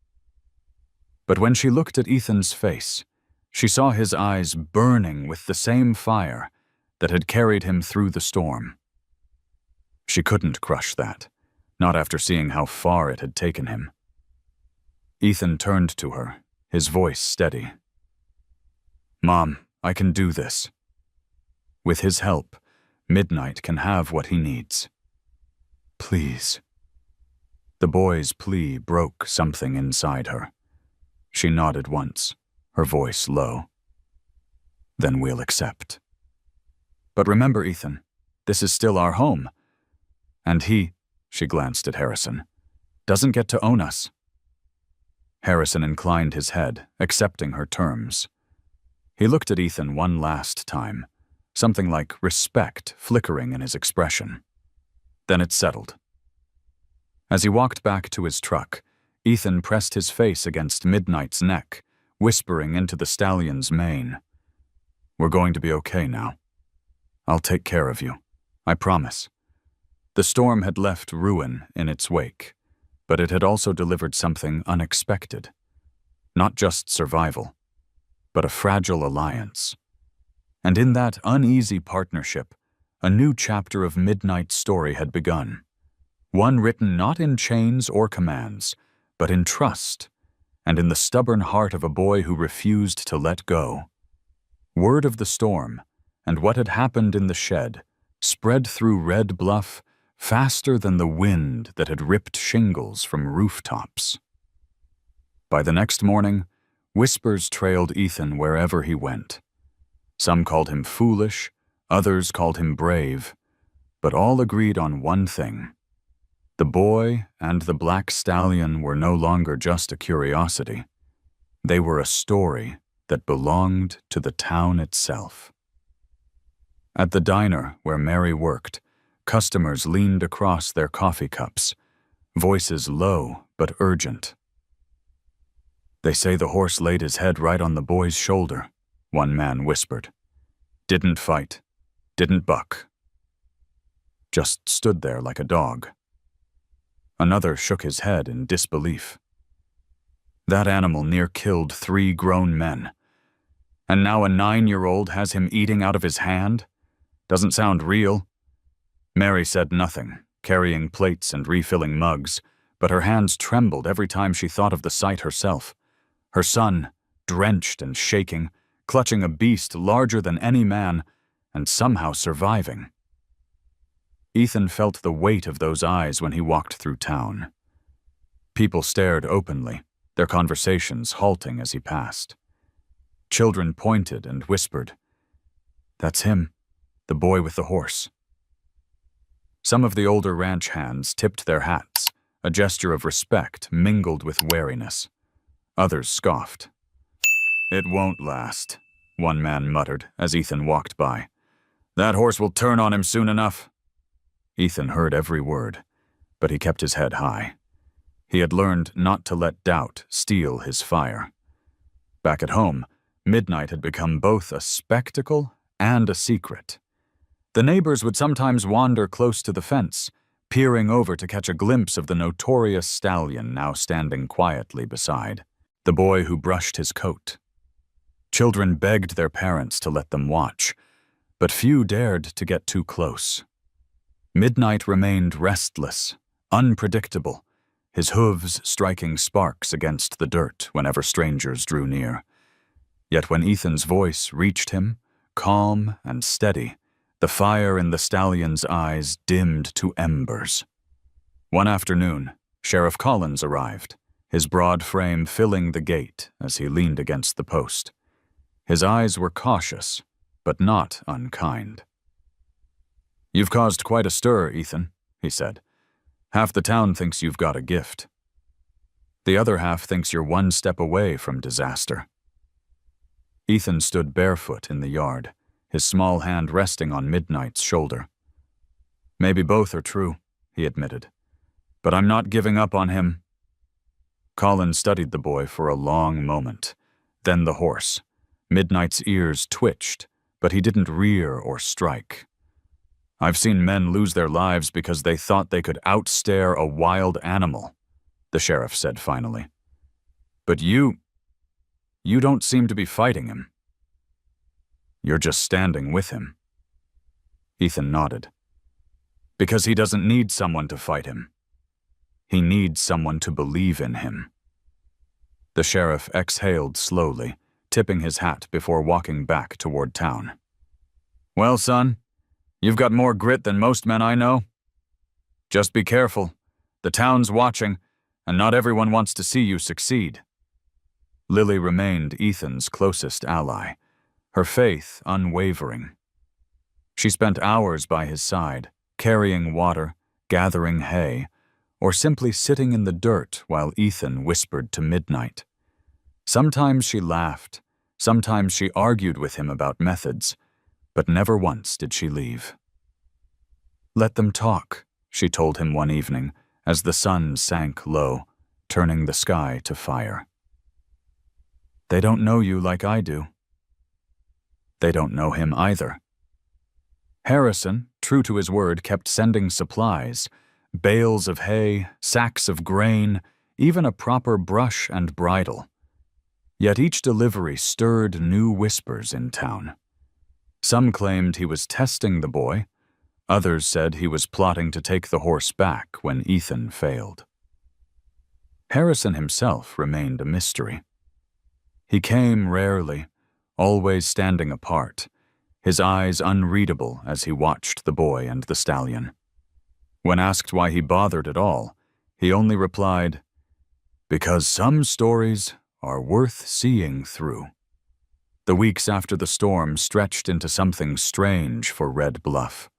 But when she looked at Ethan's face, she saw his eyes burning with the same fire that had carried him through the storm. She couldn't crush that, not after seeing how far it had taken him. Ethan turned to her, his voice steady. "Mom, I can do this. With his help, Midnight can have what he needs. Please." The boy's plea broke something inside her. She nodded once, her voice low. "Then we'll accept. But remember, Ethan, this is still our home. And he," she glanced at Harrison, "doesn't get to own us." Harrison inclined his head, accepting her terms. He looked at Ethan one last time, something like respect flickering in his expression. Then it settled. As he walked back to his truck, Ethan pressed his face against Midnight's neck, whispering into the stallion's mane. "We're going to be okay now. I'll take care of you. I promise." The storm had left ruin in its wake, but it had also delivered something unexpected. Not just survival, but a fragile alliance. And in that uneasy partnership, a new chapter of Midnight's story had begun. One written not in chains or commands, but in trust, and in the stubborn heart of a boy who refused to let go. Word of the storm, and what had happened in the shed, spread through Red Bluff faster than the wind that had ripped shingles from rooftops. By the next morning, whispers trailed Ethan wherever he went. Some called him foolish, others called him brave, but all agreed on one thing. The boy and the black stallion were no longer just a curiosity. They were a story that belonged to the town itself. At the diner where Mary worked, customers leaned across their coffee cups, voices low but urgent. "They say the horse laid his head right on the boy's shoulder," one man whispered. "Didn't fight, didn't buck. Just stood there like a dog." Another shook his head in disbelief. "That animal near killed 3 grown men. And now a 9-year-old has him eating out of his hand? Doesn't sound real." Mary said nothing, carrying plates and refilling mugs, but her hands trembled every time she thought of the sight herself. Her son, drenched and shaking, clutching a beast larger than any man, and somehow surviving. Ethan felt the weight of those eyes when he walked through town. People stared openly, their conversations halting as he passed. Children pointed and whispered, "That's him, the boy with the horse." Some of the older ranch hands tipped their hats, a gesture of respect mingled with wariness. Others scoffed. "It won't last," one man muttered as Ethan walked by. "That horse will turn on him soon enough." Ethan heard every word, but he kept his head high. He had learned not to let doubt steal his fire. Back at home, midnight had become both a spectacle and a secret. The neighbors would sometimes wander close to the fence, peering over to catch a glimpse of the notorious stallion now standing quietly beside, the boy who brushed his coat. Children begged their parents to let them watch, but few dared to get too close. Midnight remained restless, unpredictable, his hooves striking sparks against the dirt whenever strangers drew near. Yet when Ethan's voice reached him, calm and steady, the fire in the stallion's eyes dimmed to embers. One afternoon, Sheriff Collins arrived, his broad frame filling the gate as he leaned against the post. His eyes were cautious, but not unkind. "You've caused quite a stir, Ethan," he said. "Half the town thinks you've got a gift. The other half thinks you're one step away from disaster." Ethan stood barefoot in the yard, his small hand resting on Midnight's shoulder. "Maybe both are true," he admitted. "But I'm not giving up on him." Colin studied the boy for a long moment, then the horse. Midnight's ears twitched, but he didn't rear or strike. "I've seen men lose their lives because they thought they could outstare a wild animal," the sheriff said finally. "But you don't seem to be fighting him. You're just standing with him." Ethan nodded. "Because he doesn't need someone to fight him. He needs someone to believe in him." The sheriff exhaled slowly, tipping his hat before walking back toward town. "Well, son, you've got more grit than most men I know. Just be careful. The town's watching, and not everyone wants to see you succeed." Lily remained Ethan's closest ally, her faith unwavering. She spent hours by his side, carrying water, gathering hay, or simply sitting in the dirt while Ethan whispered to Midnight. Sometimes she laughed, sometimes she argued with him about methods, but never once did she leave. "Let them talk," she told him one evening as the sun sank low, turning the sky to fire. "They don't know you like I do." They don't know him either. Harrison, true to his word, kept sending supplies, bales of hay, sacks of grain, even a proper brush and bridle. Yet each delivery stirred new whispers in town. Some claimed he was testing the boy, others said he was plotting to take the horse back when Ethan failed. Harrison himself remained a mystery. He came rarely, always standing apart, his eyes unreadable as he watched the boy and the stallion. When asked why he bothered at all, he only replied, "Because some stories are worth seeing through." The weeks after the storm stretched into something strange for Red Bluff.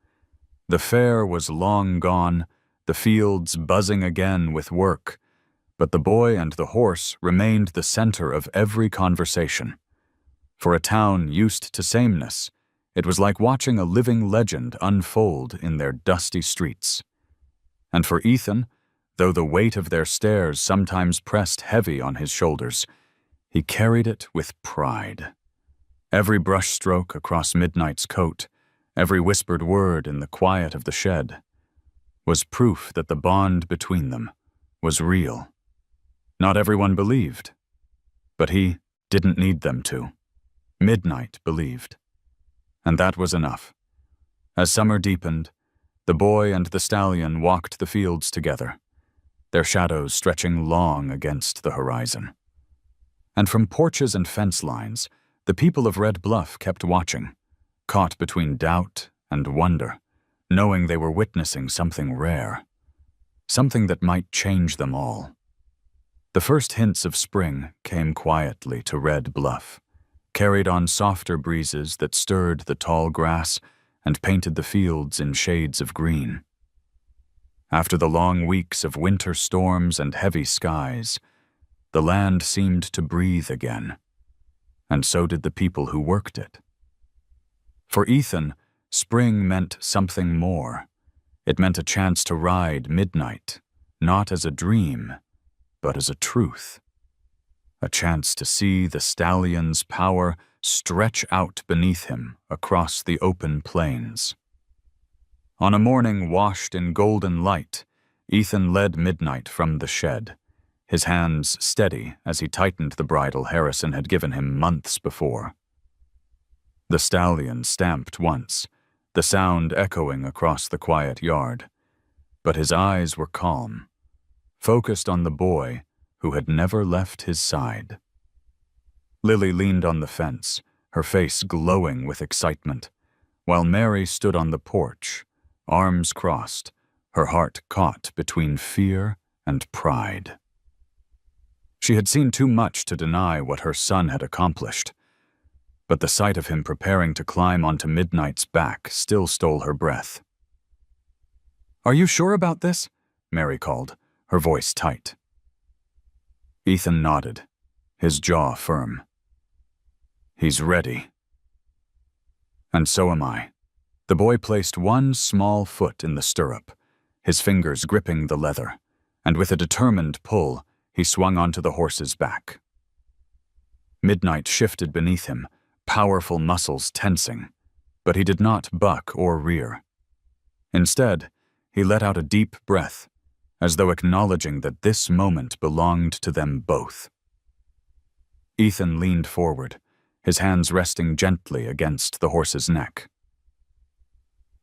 The fair was long gone, the fields buzzing again with work, but the boy and the horse remained the center of every conversation. For a town used to sameness, it was like watching a living legend unfold in their dusty streets. And for Ethan, though the weight of their stares sometimes pressed heavy on his shoulders, he carried it with pride. Every brushstroke across Midnight's coat, every whispered word in the quiet of the shed, was proof that the bond between them was real. Not everyone believed, but he didn't need them to. Midnight believed. And that was enough. As summer deepened, the boy and the stallion walked the fields together. their shadows stretching long against the horizon. And from porches and fence lines, the people of Red Bluff kept watching, caught between doubt and wonder, knowing they were witnessing something rare, something that might change them all. The first hints of spring came quietly to Red Bluff, carried on softer breezes that stirred the tall grass and painted the fields in shades of green. After the long weeks of winter storms and heavy skies, the land seemed to breathe again, and so did the people who worked it. For Ethan, spring meant something more. It meant a chance to ride midnight, not as a dream, but as a truth. A chance to see the stallion's power stretch out beneath him across the open plains. On a morning washed in golden light, Ethan led Midnight from the shed, his hands steady as he tightened the bridle Harrison had given him months before. The stallion stamped once, the sound echoing across the quiet yard, but his eyes were calm, focused on the boy who had never left his side. Lily leaned on the fence, her face glowing with excitement, while Mary stood on the porch, arms crossed, her heart caught between fear and pride. She had seen too much to deny what her son had accomplished, but the sight of him preparing to climb onto Midnight's back still stole her breath. "Are you sure about this?" Mary called, her voice tight. Ethan nodded, his jaw firm. "He's ready." "And so am I." The boy placed one small foot in the stirrup, his fingers gripping the leather, and with a determined pull, he swung onto the horse's back. Midnight shifted beneath him, powerful muscles tensing, but he did not buck or rear. Instead, he let out a deep breath, as though acknowledging that this moment belonged to them both. Ethan leaned forward, his hands resting gently against the horse's neck.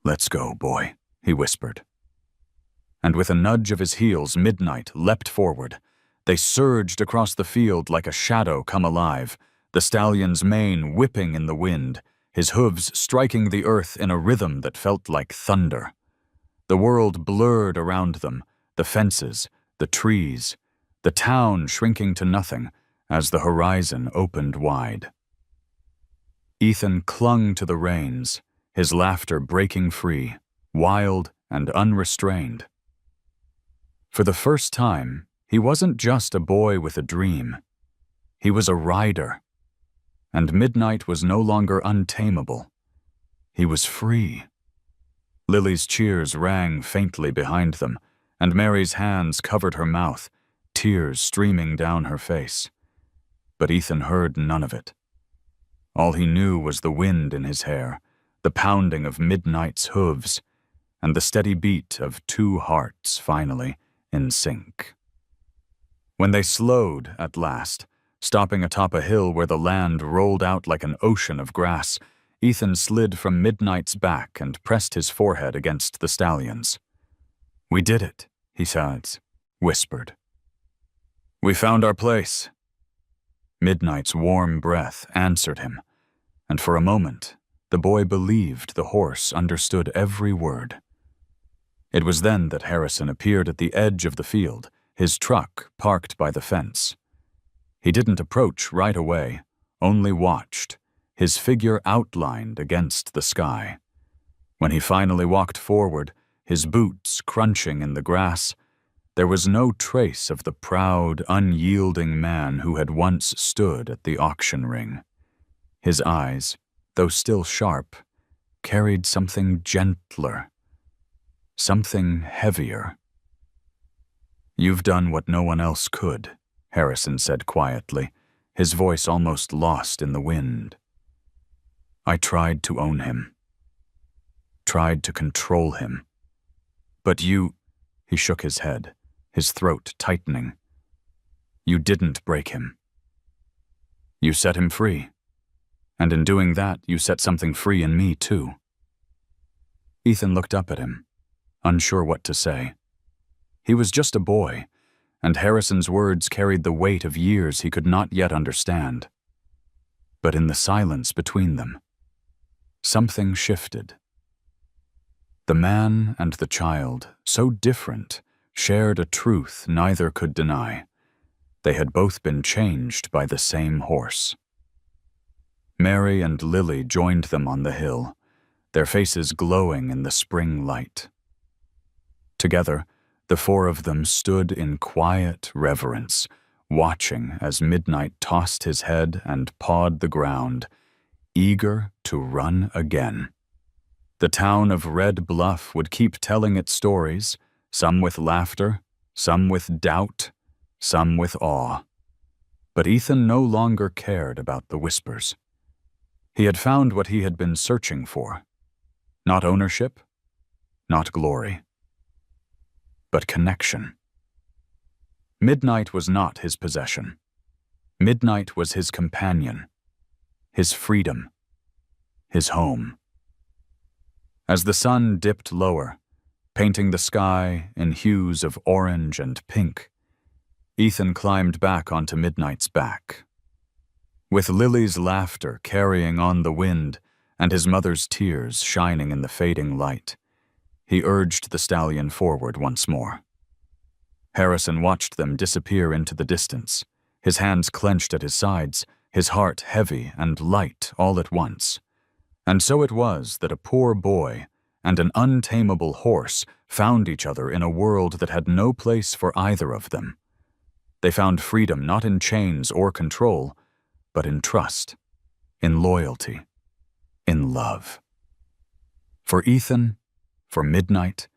"Let's go, boy," he whispered. And with a nudge of his heels, Midnight leapt forward. They surged across the field like a shadow come alive, the stallion's mane whipping in the wind, his hooves striking the earth in a rhythm that felt like thunder. The world blurred around them, the fences, the trees, the town shrinking to nothing as the horizon opened wide. Ethan clung to the reins, his laughter breaking free, wild and unrestrained. For the first time, he wasn't just a boy with a dream. He was a rider. And Midnight was no longer untamable. He was free. Lily's cheers rang faintly behind them, and Mary's hands covered her mouth, tears streaming down her face. But Ethan heard none of it. All he knew was the wind in his hair, the pounding of Midnight's hooves, and the steady beat of two hearts finally in sync. When they slowed at last, stopping atop a hill where the land rolled out like an ocean of grass, Ethan slid from Midnight's back and pressed his forehead against the stallion's. "We did it," he said, whispered. "We found our place." Midnight's warm breath answered him, and for a moment, the boy believed the horse understood every word. It was then that Harrison appeared at the edge of the field, his truck parked by the fence. He didn't approach right away, only watched, his figure outlined against the sky. When he finally walked forward, his boots crunching in the grass, there was no trace of the proud, unyielding man who had once stood at the auction ring. His eyes, though still sharp, carried something gentler, something heavier. "You've done what no one else could," Harrison said quietly, his voice almost lost in the wind. "I tried to own him, tried to control him. But you," he shook his head, his throat tightening, "you didn't break him. You set him free, and in doing that, you set something free in me too." Ethan looked up at him, unsure what to say. He was just a boy, and Harrison's words carried the weight of years he could not yet understand. But in the silence between them, something shifted. The man and the child, so different, shared a truth neither could deny. They had both been changed by the same horse. Mary and Lily joined them on the hill, their faces glowing in the spring light. Together, the four of them stood in quiet reverence, watching as Midnight tossed his head and pawed the ground, eager to run again. The town of Red Bluff would keep telling its stories, some with laughter, some with doubt, some with awe. But Ethan no longer cared about the whispers. He had found what he had been searching for. Not ownership, not glory, but connection. Midnight was not his possession. Midnight was his companion, his freedom, his home. As the sun dipped lower, painting the sky in hues of orange and pink, Ethan climbed back onto Midnight's back. With Lily's laughter carrying on the wind and his mother's tears shining in the fading light, he urged the stallion forward once more. Harrison watched them disappear into the distance, his hands clenched at his sides, his heart heavy and light all at once. And so it was that a poor boy and an untamable horse found each other in a world that had no place for either of them. They found freedom not in chains or control, but in trust, in loyalty, in love. For Ethan, for Midnight,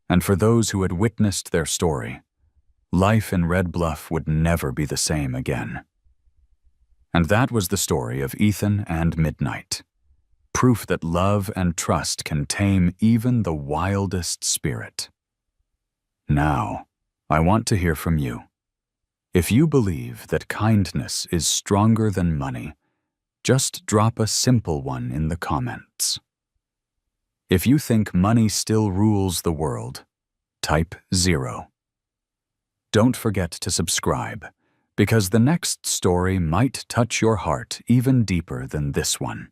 and for those who had witnessed their story, life in Red Bluff would never be the same again. And that was the story of Ethan and Midnight. Proof that love and trust can tame even the wildest spirit. Now, I want to hear from you. If you believe that kindness is stronger than money, just drop a simple one in the comments. If you think money still rules the world, type 0. Don't forget to subscribe, because the next story might touch your heart even deeper than this one.